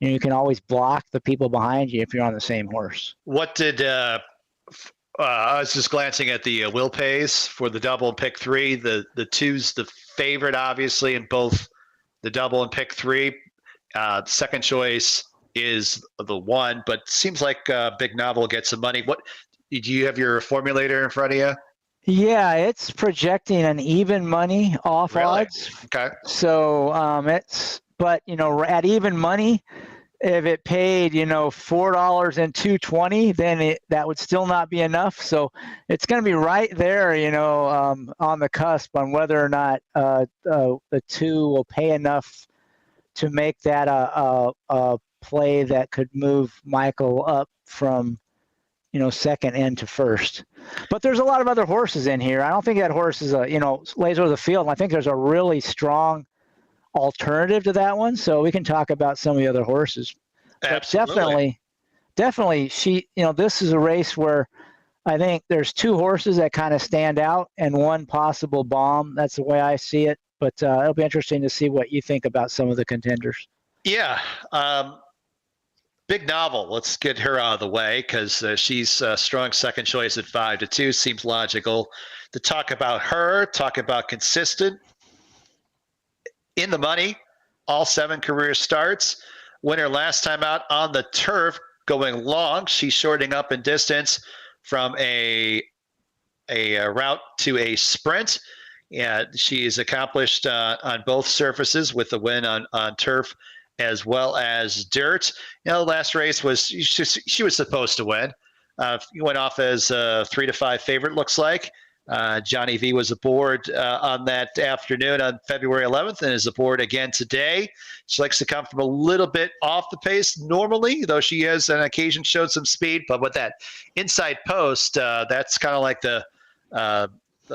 you can always block the people behind you if you're on the same horse. What did I was just glancing at the Will Pays for the double and pick 3. The 2's the favorite, obviously, in both the double and pick 3. Second choice is the 1, but seems like Big Novel gets some money. What do you have your formulator in front of you? Yeah, it's projecting an even money off odds. Okay. So but at even money, if it paid, $4 and $2.20, then that would still not be enough. So it's going to be right there, on the cusp on whether or not the 2 will pay enough to make that a play that could move Michael up from, second into first. But there's a lot of other horses in here. I don't think that horse is lays over the field. And I think there's a really strong alternative to that one, so we can talk about some of the other horses. Absolutely. But definitely this is a race where I think there's 2 horses that kind of stand out and 1 possible bomb. That's the way I see it, but it'll be interesting to see what you think about some of the contenders. Yeah. Big Novel, let's get her out of the way, because she's a strong second choice at 5-2. Seems logical to talk about her, talk about consistent, in the money, all 7 career starts. Winner last time out on the turf, going long. She's shorting up in distance from a route to a sprint. Yeah, she's accomplished on both surfaces with the win on turf as well as dirt. The last race was she was supposed to win. Went off as a 3-5 favorite, looks like. Johnny V was aboard on that afternoon on February 11th and is aboard again today. She likes to come from a little bit off the pace normally, though she has on occasion showed some speed. But with that inside post, that's kind of like the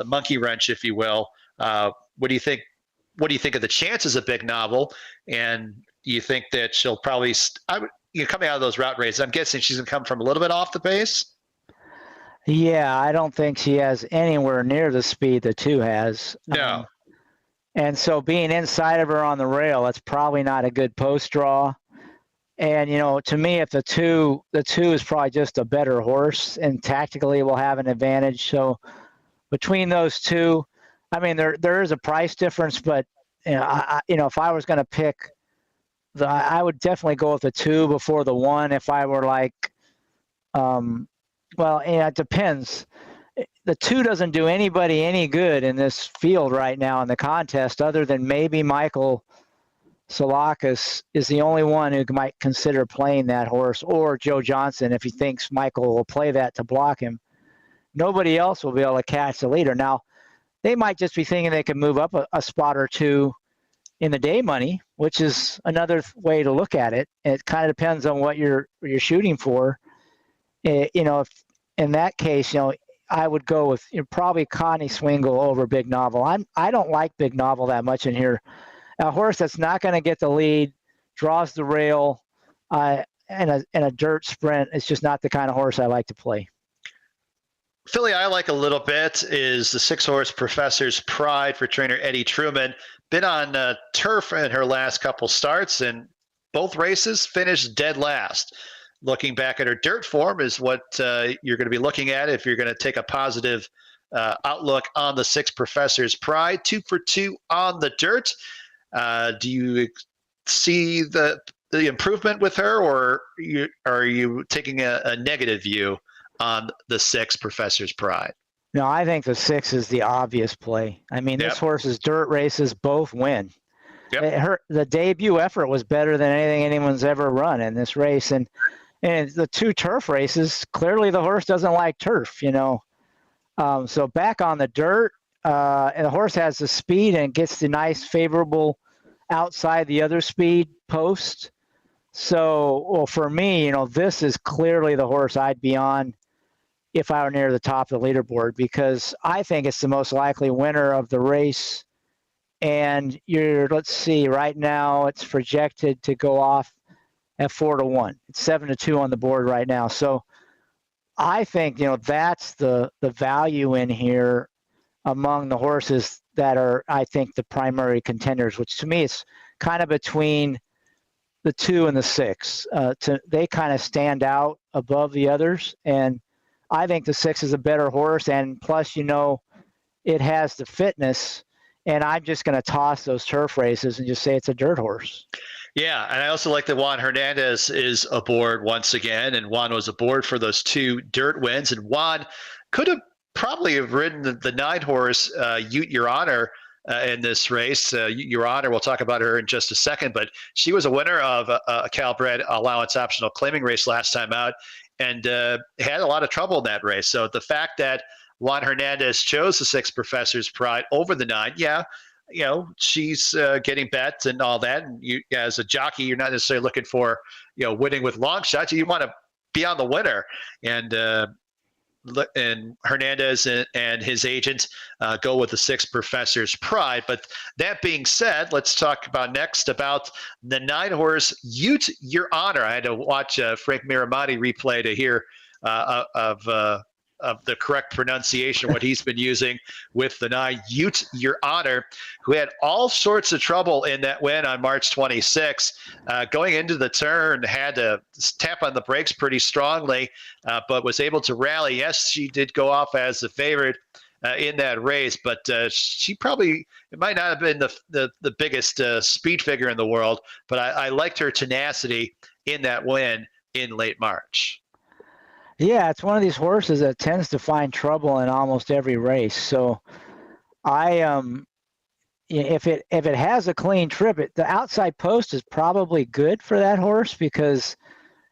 monkey wrench, if you will. What do you think? What do you think of the chances of Big Novel? And do you think that she'll probably coming out of those route races, I'm guessing she's going to come from a little bit off the pace? Yeah, I don't think she has anywhere near the speed the 2 has. No. And so being inside of her on the rail, that's probably not a good post draw. And, to me, if the two is probably just a better horse and tactically will have an advantage. So between those 2, I mean, there is a price difference, but if I was going to pick, I would definitely go with the 2 before the 1 if I were like, well, it depends. The 2 doesn't do anybody any good in this field right now in the contest, other than maybe Michael Salakis is the only one who might consider playing that horse, or Joe Johnson if he thinks Michael will play that to block him. Nobody else will be able to catch the leader. Now, they might just be thinking they can move up a spot or 2 in the day money, which is another way to look at it. It kind of depends on what you're shooting for. If in that case, I would go with probably Connie Swingle over Big Novel. I don't like Big Novel that much in here. A horse that's not going to get the lead, draws the rail, and a dirt sprint. It's just not the kind of horse I like to play. Filly I like a little bit is the 6-horse Professor's Pride for trainer Eddie Truman. Been on turf in her last couple starts, and both races finished dead last. Looking back at her dirt form is what you're going to be looking at if you're going to take a positive outlook on the 6 Professor's Pride. 2 for 2 on the dirt. Do you see the improvement with her, or are you taking a negative view on the 6 Professor's Pride? No, I think the 6 is the obvious play. I mean, this horse's dirt races both win. Yep. The debut effort was better than anything anyone's ever run in this race, and the 2 turf races, clearly the horse doesn't like turf, So back on the dirt, and the horse has the speed and gets the nice favorable outside the other speed post. So, well, for me, this is clearly the horse I'd be on if I were near the top of the leaderboard, because I think it's the most likely winner of the race. And let's see, right now it's projected to go off at 4-1. It's 7-2 on the board right now. So I think, that's the value in here among the horses that are, I think, the primary contenders, which to me is kind of between the 2 and the 6. They kind of stand out above the others. And I think the 6 is a better horse. And plus, it has the fitness. And I'm just going to toss those turf races and just say it's a dirt horse. Yeah, and I also like that Juan Hernandez is aboard once again, and Juan was aboard for those 2 dirt wins, and Juan could have probably have ridden the 9-horse Ute Your Honor in this race. Your Honor, we'll talk about her in just a second, but she was a winner of a Calbred allowance optional claiming race last time out, and had a lot of trouble in that race. So the fact that Juan Hernandez chose the 6 Professor's Pride over the 9, she's getting bets and all that. And you, as a jockey, you're not necessarily looking for, winning with long shots. You want to be on the winner. And Hernandez and his agent go with the 6 Professor's Pride. But that being said, let's talk about the 9-horse Ute Your Honor. I had to watch Frank Miramonte replay to hear of the correct pronunciation, what he's been using with the 9 Ute Your Honor, who had all sorts of trouble in that win on March 26. Going into the turn, had to tap on the brakes pretty strongly, but was able to rally. Yes, she did go off as the favorite in that race, but she probably, it might not have been the biggest speed figure in the world, but I liked her tenacity in that win in late March. Yeah, it's one of these horses that tends to find trouble in almost every race. So if it has a clean trip, the outside post is probably good for that horse, because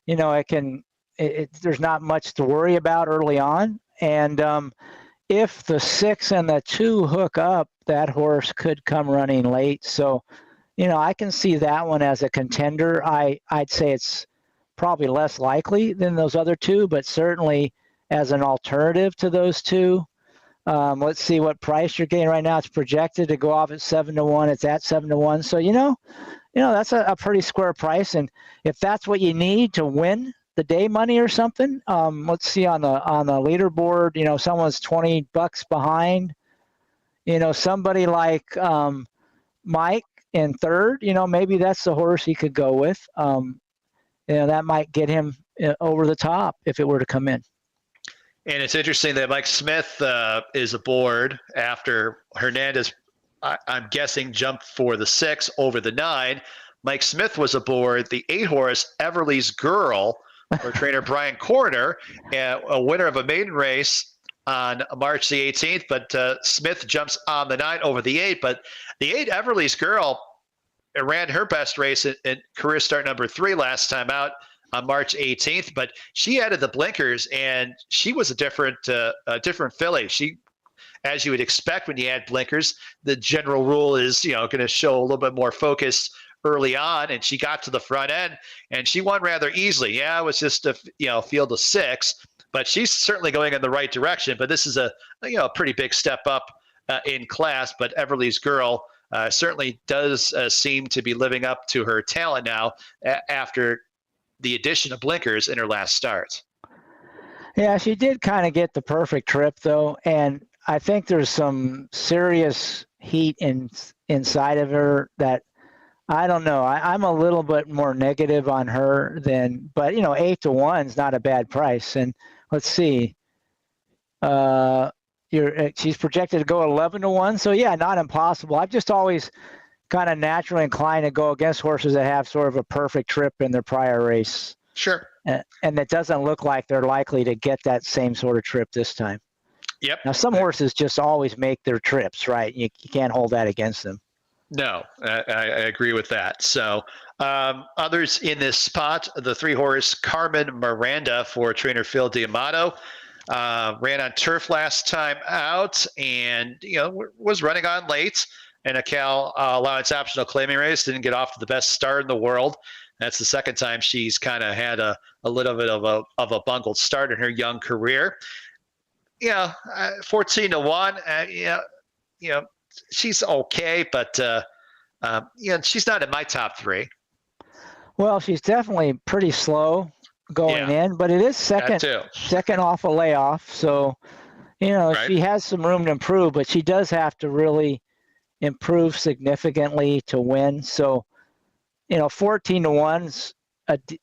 there's not much to worry about early on. And if the 6 and the 2 hook up, that horse could come running late. So I can see that one as a contender. I'd say it's probably less likely than those other 2, but certainly as an alternative to those 2. Let's see what price you're getting right now. It's projected to go off at 7-1. It's at 7-1. So, that's a pretty square price. And if that's what you need to win the day money or something, let's see on the leaderboard, someone's $20 behind, somebody like Mike in third, maybe that's the horse he could go with. That might get him over the top if it were to come in. And it's interesting that Mike Smith is aboard after Hernandez I'm guessing, jumped for the 6 over the 9. Mike Smith was aboard the 8-horse Everly's Girl for trainer Brian Corner, a winner of a maiden race on March the 18th. But Smith jumps on the 9 over the 8. But the 8 Everly's Girl ran her best race in career start number 3 last time out on March 18th. But she added the blinkers, and she was a different filly. She, as you would expect when you add blinkers, the general rule is, going to show a little bit more focus early on, and she got to the front end and she won rather easily. Yeah, it was just a field of 6, but she's certainly going in the right direction. But this is a pretty big step up in class. But Everly's Girl certainly does seem to be living up to her talent now after the addition of blinkers in her last start. Yeah, she did kind of get the perfect trip though, and I think there's some serious heat inside of her that I don't know. I'm a little bit more negative on her but 8 to 1 is not a bad price. And let's see, she's projected to go 11 to 1. So yeah, not impossible. I've just always kind of naturally inclined to go against horses that have sort of a perfect trip in their prior race. Sure. And it doesn't look like they're likely to get that same sort of trip this time. Yep. Now, some horses just always make their trips, right? You can't hold that against them. No, I agree with that. So others in this spot, the 3-horse Carmen Miranda for trainer Phil D'Amato, ran on turf last time out, and was running on late in a Cal allowance optional claiming race. Didn't get off to the best start in the world. That's the second time she's kind of had a little bit of a bungled start in her young career. 14 to 1. She's okay, but she's not in my top 3. Well, she's definitely pretty slow going in, but it is second off a layoff. So, right. She has some room to improve, but she does have to really improve significantly to win. So, 14 to 1's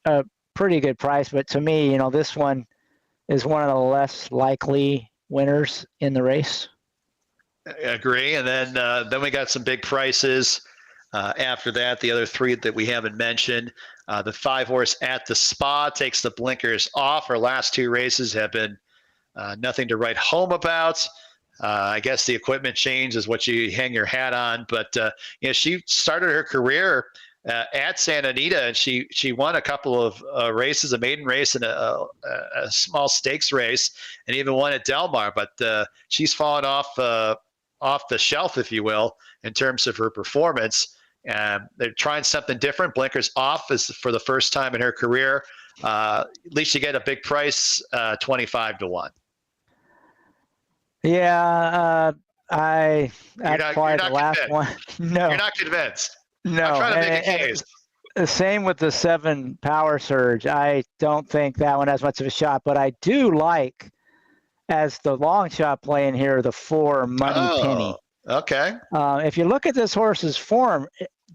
a pretty good price, but to me, this one is one of the less likely winners in the race. I agree. And then we got some big prices after that. The other 3 that we haven't mentioned, the 5-horse At the Spa takes the blinkers off. Her last 2 races have been nothing to write home about. I guess the equipment change is what you hang your hat on. But she started her career at Santa Anita, and she won a couple of races, a maiden race and a small stakes race, and even one at Del Mar. But she's fallen off the shelf, if you will, in terms of her performance. They're trying something different. Blinkers off is for the first time in her career. At least you get a big price, 25 to 1. Yeah, that's probably the last convinced. one. No, you're not convinced. No, I'm trying to make a case. The same with the 7 Power Surge. I don't think that one has much of a shot, but I do like, as the long shot play in here, the 4 Money Penny. Okay. If you look at this horse's form,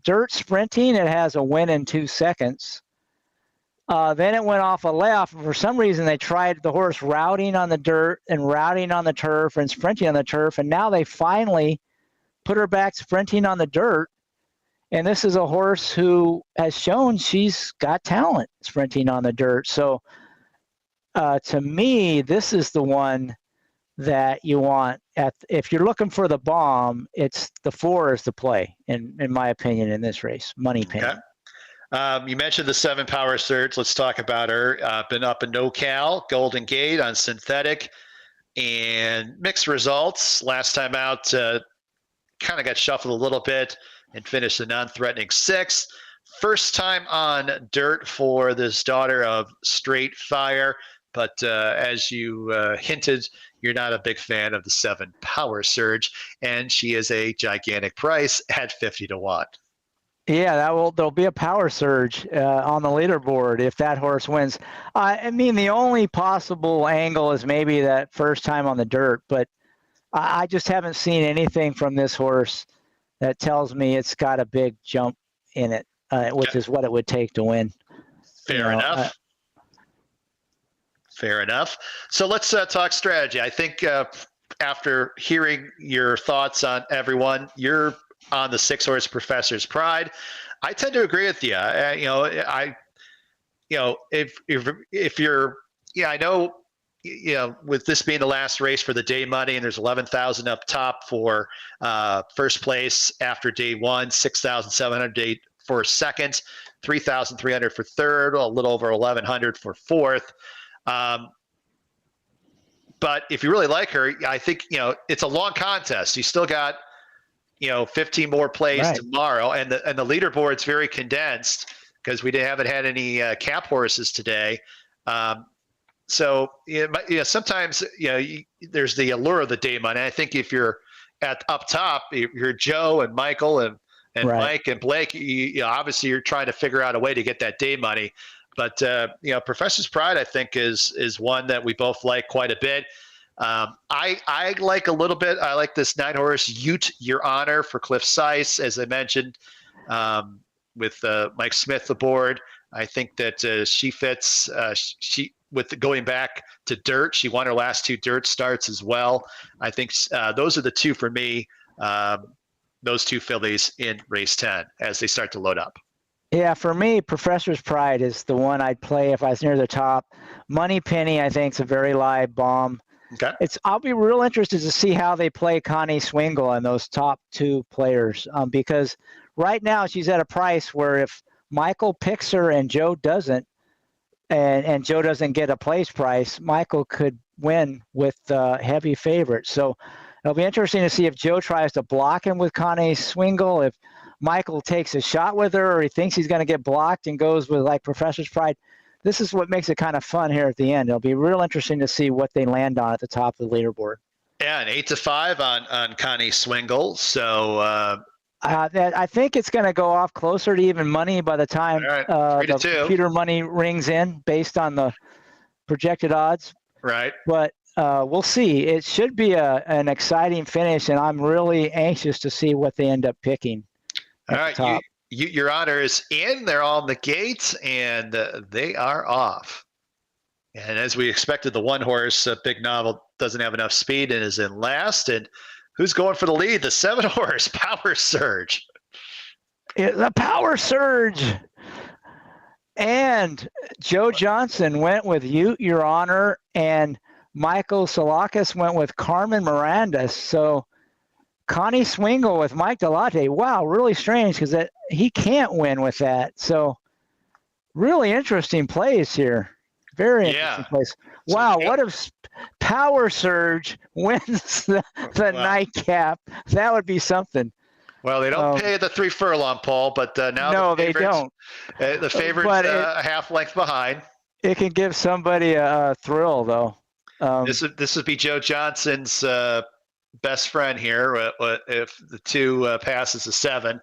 dirt sprinting, it has a win in 2 seconds. Then it went off a layoff. For some reason, they tried the horse routing on the dirt and routing on the turf and sprinting on the turf, and now they finally put her back sprinting on the dirt. And this is a horse who has shown she's got talent sprinting on the dirt. So to me, this is the one that you want. If you're looking for the bomb, it's the 4 is the play, in my opinion, in this race. Money Penny. Okay. You mentioned the 7 Power Surge. Let's talk about her. Been up in NoCal, Golden Gate on synthetic, and mixed results. Last time out, kind of got shuffled a little bit and finished a non-threatening 6th. First time on dirt for this daughter of Straight Fire, but as you hinted, you're not a big fan of the 7 Power Surge, and she is a gigantic price at 50 to 1. Yeah, there'll be a Power Surge on the leaderboard if that horse wins. I mean, the only possible angle is maybe that first time on the dirt, but I just haven't seen anything from this horse that tells me it's got a big jump in it, which is what it would take to win. Fair enough. Fair enough. So let's talk strategy. I think after hearing your thoughts on everyone, you're on the 6-horse Professor's Pride. I tend to agree with you. If you're, I know, with this being the last race for the day money, and there's 11,000 up top for first place after day one, 6,700 for second, 3,300 for third, a little over 1,100 for fourth. But if you really like her, I think, it's a long contest. You still got, 15 more plays tomorrow, and the leaderboard's very condensed because we haven't had any cap horses today. So sometimes there's the allure of the day money. I think if you're up top, you're Joe and Michael and Mike and Blake. Obviously you're trying to figure out a way to get that day money. But Professor's Pride, I think, is one that we both like quite a bit. I like a little bit. I like this 9-horse Ute Your Honor for Cliff Seiss, as I mentioned, with Mike Smith aboard. I think that she fits. With going back to dirt, she won her last 2 dirt starts as well. I think those are the two for me. Those 2 fillies in race 10 as they start to load up. Yeah, for me, Professor's Pride is the one I'd play if I was near the top. Money Penny, I think, is a very live bomb. Okay. I'll be real interested to see how they play Connie Swingle and those top 2 players, because right now she's at a price where if Michael picks her and Joe doesn't, and Joe doesn't get a place price, Michael could win with heavy favorites. So it'll be interesting to see if Joe tries to block him with Connie Swingle, if Michael takes a shot with her, or he thinks he's going to get blocked and goes with like Professor's Pride. This is what makes it kind of fun here at the end. It'll be real interesting to see what they land on at the top of the leaderboard. Yeah, and 8-5 on Connie Swingle. So I think it's going to go off closer to even money by the time the computer money rings in based on the projected odds. Right. But we'll see. It should be an exciting finish, and I'm really anxious to see what they end up picking. All right, Your Honor is in. They're on the gates, and they are off. And as we expected, the 1-horse Big Novel doesn't have enough speed and is in last. And who's going for the lead? The 7-horse Power Surge. The Power Surge. And Joe Johnson went with Your Honor, and Michael Salakis went with Carmen Miranda. So Connie Swingle with Mike Delate. Wow, really strange because he can't win with that. So really interesting plays here. Very interesting plays. Wow, what if Power Surge wins the nightcap? That would be something. Well, they don't pay the 3 furlong, Paul, but now no, they don't. The favorite's a half length behind. It can give somebody a thrill, though. This would be Joe Johnson's best friend here if the 2 passes a 7.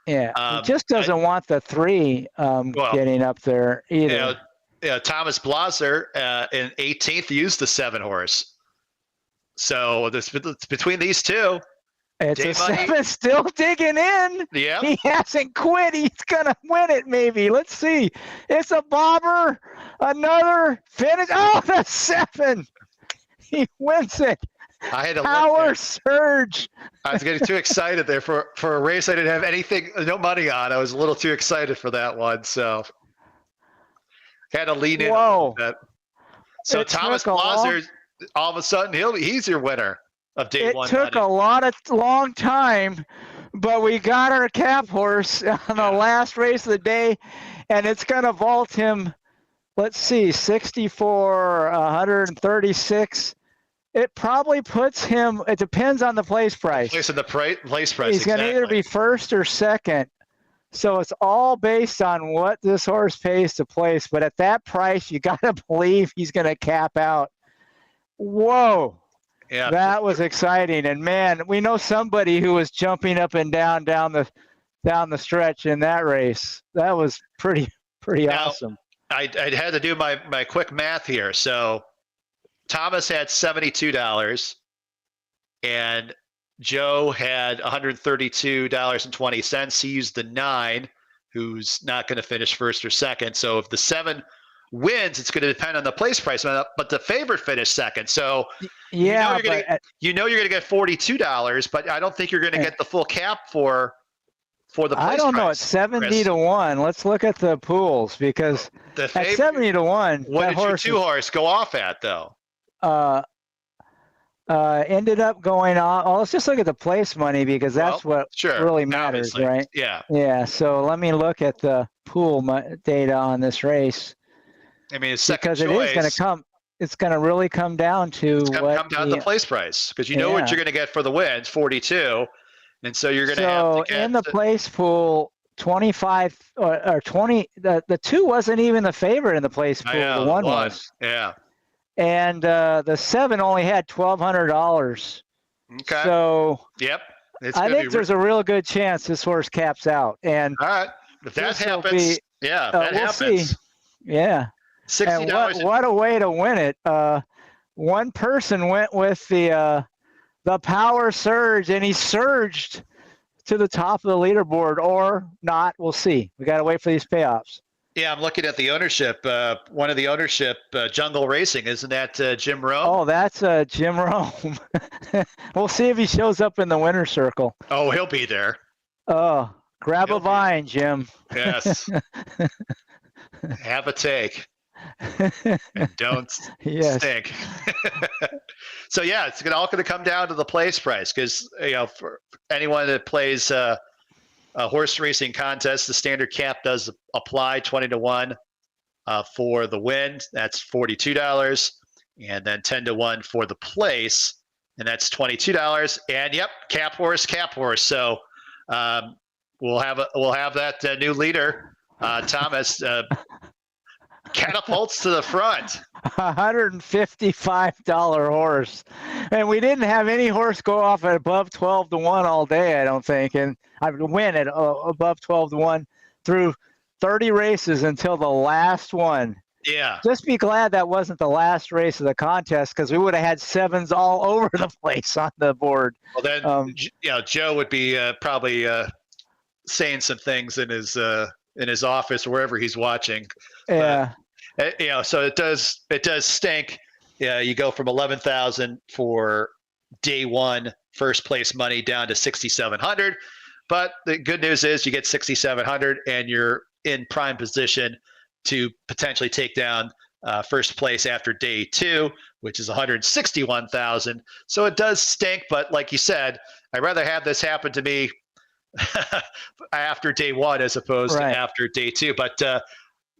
Yeah, he just doesn't want the 3 getting up there either. Thomas Blaser in 18th used the 7-horse. So between these 2. It's a 7 still digging in. Yeah. He hasn't quit. He's going to win it maybe. Let's see. It's a bobber. Another finish. Oh, the 7. He wins it. I had a Power Surge. I was getting too excited there for a race I didn't have no money on. I was a little too excited for that one, so had to lean in a little bit. So Thomas Blaser, all of a sudden, he's your winner of day one. It took a long time, but we got our cap horse on the last race of the day, and it's going to vault him. Let's see, 64, 136. It probably puts him. It depends on the place price. Place price. He's going to either be first or second. So it's all based on what this horse pays to place. But at that price, you got to believe he's going to cap out. Whoa. Yeah. That was exciting. And man, we know somebody who was jumping up and down the stretch in that race. That was pretty awesome. I had to do my quick math here. So Thomas had $72 and Joe had $132.20. He used the 9, who's not going to finish first or second. So if the 7 wins, it's going to depend on the place price. But the favorite finished second, so yeah, you're going to get $42, but I don't think you're going to get the full cap for the place price. I don't know. It's 70 to 1. Let's look at the pools, because at 70 to 1, what did your 2-horse go off at though? Ended up going on. Let's just look at the place money, because that's what really matters, obviously. right? Yeah. Yeah. So let me look at the pool data on this race. I mean, it's second because choice. It is going to come. It's going to really come down to the place price, because you know what you're going to get for the wins, 42, and so you're going to have to get in the place pool. 25 or 20. The 2 wasn't even the favorite in the place pool. The 1 was. Yeah. And the 7 only had $1,200. Okay. So yep, I think there's a real good chance this horse caps out. And all right, if that happens, that happens. See. Yeah. $60. And what a way to win it. One person went with the power surge, and he surged to the top of the leaderboard, or not. We'll see. We got to wait for these payoffs. Yeah, I'm looking at the ownership. One of the ownership, Jungle Racing, isn't that Jim Rome? Oh, that's Jim Rome. We'll see if he shows up in the winner's circle. Oh, he'll be there. Oh, grab a vine, Jim. Yes. Have a take. And don't stink. So yeah, it's all going to come down to the place price, because for anyone that plays a horse racing contest, the standard cap does apply, 20 to 1 for the win. That's $42, and then 10 to 1 for the place, and that's $22. And yep, cap horse. So we'll have that new leader, Thomas. Catapults to the front. $155 horse, and we didn't have any horse go off at above 12 to 1 all day, I don't think, and I would win at above 12 to 1 through 30 races until the last one. Yeah. Just be glad that wasn't the last race of the contest, because we would have had 7s all over the place on the board. Well, then Joe would be probably saying some things in his office or wherever he's watching. Yeah. So it does stink. Yeah, you go from 11,000 for day 1 first place money down to 6,700. But the good news is you get 6,700, and you're in prime position to potentially take down first place after day 2, which is 161,000. So it does stink, but like you said, I'd rather have this happen to me after day 1 as opposed to after day 2. But a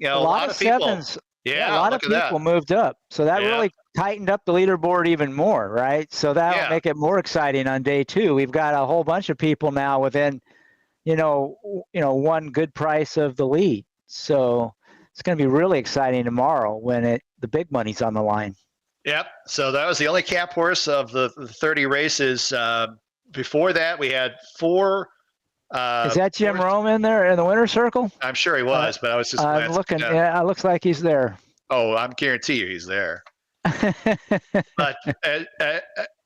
lot of people, sevens. Yeah, a lot of people moved up, so that really tightened up the leaderboard even more, right? So that'll make it more exciting on day 2. We've got a whole bunch of people now within, one good price of the lead. So it's going to be really exciting tomorrow when the big money's on the line. Yep. So that was the only cap horse of the 30 races. Before that, we had 4. Is that Jim Rome in there in the winner's circle? I'm sure he was, but I was just I'm looking. Yeah, it looks like he's there. Oh, I'm guarantee you he's there. But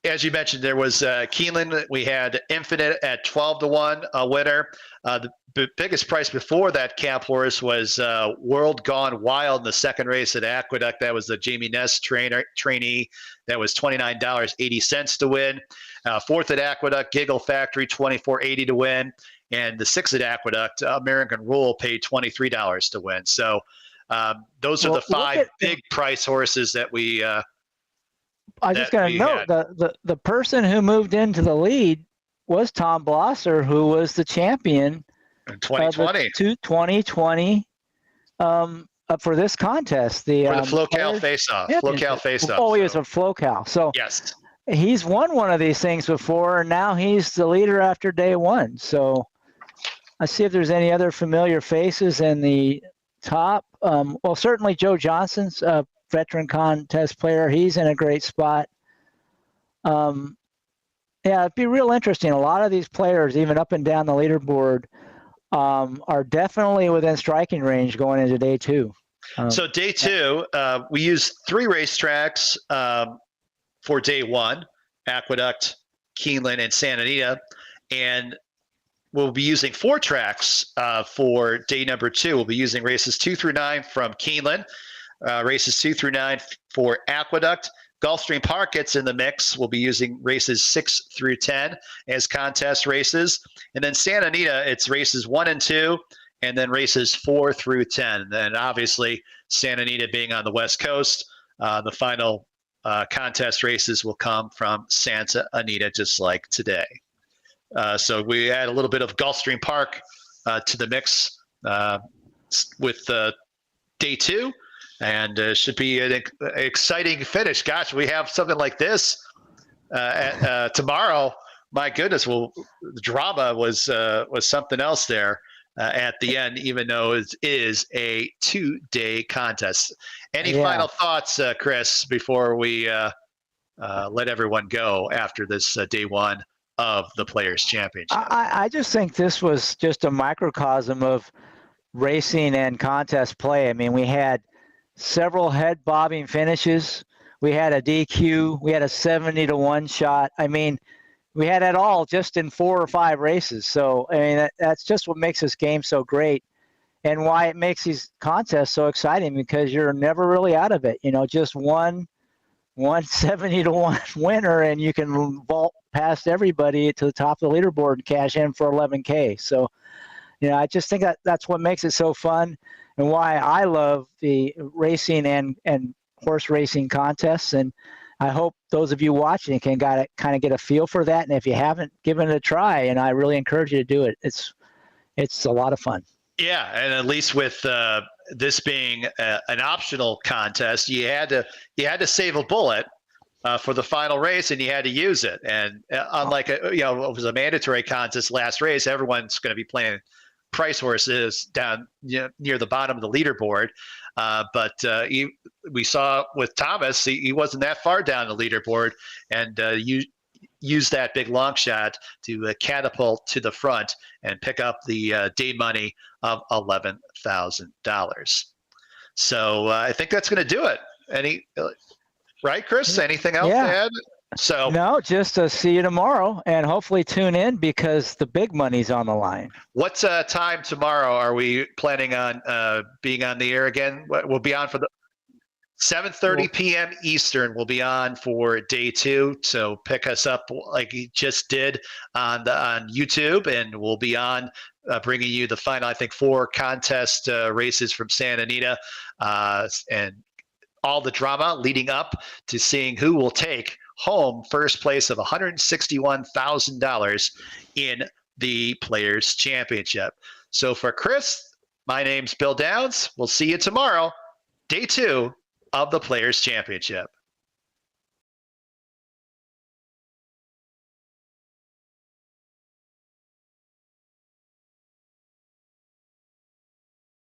as you mentioned, there was Keeneland. We had Infinite at 12 to 1 a winner. The biggest price before that cap horse was World Gone Wild in the second race at Aqueduct. That was the Jamie Ness trainee. That was $29.80 to win. Fourth at Aqueduct, Giggle Factory, $24.80 to win. And the sixth at Aqueduct, American Rule, paid $23 to win. So those are the 5 big price horses that we I was just going to note the person who moved into the lead was Tom Blosser, who was the champion in 2020. 2020 for this contest. For the Flocal Face-Off. Flocal Face-Off. Oh, he was a Flocal. So yes. He's won one of these things before, and now he's the leader after day 1. So let's see if there's any other familiar faces in the top. Well, certainly Joe Johnson's a veteran contest player. He's in a great spot. Yeah, it'd be real interesting. A lot of these players, even up and down the leaderboard, are definitely within striking range going into day 2. So day 2, we used 3 racetracks for day 1, Aqueduct, Keeneland, and Santa Anita. And we'll be using 4 tracks for day number 2. We'll be using races 2 through 9 from Keeneland. races 2 through 9 for Aqueduct. Gulfstream Park gets in the mix. We'll be using races 6 through 10 as contest races. And then Santa Anita, it's races 1 and 2, and then races 4 through 10. And then obviously Santa Anita being on the West Coast, the final contest races will come from Santa Anita, just like today. So we add a little bit of Gulfstream Park to the mix with day 2. And should be an exciting finish. Gosh, we have something like this tomorrow. My goodness, well, the drama was something else there at the end, even though it is a 2-day contest. Any final thoughts, Chris, before we let everyone go after this day 1 of the Players' Championship? I just think this was just a microcosm of racing and contest play. I mean, we had several head bobbing finishes. We had a DQ. We had a 70-1 shot. I mean, we had it all just in 4 or 5 races. So, I mean, that's just what makes this game so great and why it makes these contests so exciting, because you're never really out of it. You know, just one 70-1 winner, and you can vault past everybody to the top of the leaderboard and cash in for 11K. So, you know, I just think that's what makes it so fun, and why I love the racing and horse racing contests. And I hope those of you watching can kind of get a feel for that. And if you haven't, given it a try, and I really encourage you to do it. It's a lot of fun. Yeah, and at least with this being an optional contest, you had to save a bullet for the final race, and you had to use it. And unlike it was a mandatory contest last race, everyone's going to be playing price horses down near the bottom of the leaderboard. But we saw with Thomas, he wasn't that far down the leaderboard, and you used that big long shot to catapult to the front and pick up the day money of $11,000. So I think that's going to do it. Right, Chris? Anything else to add? So no, just to see you tomorrow, and hopefully tune in, because the big money's on the line. What time tomorrow are we planning on being on the air again? We'll be on for the 7:30 p.m. Eastern. We'll be on for day 2. So pick us up like you just did on YouTube, and we'll be on bringing you the final, I think, 4 contest races from Santa Anita, and all the drama leading up to seeing who will take home first place of $161,000 in the Players' Championship. So for Chris, my name's Bill Downs. We'll see you tomorrow, day 2 of the Players' Championship.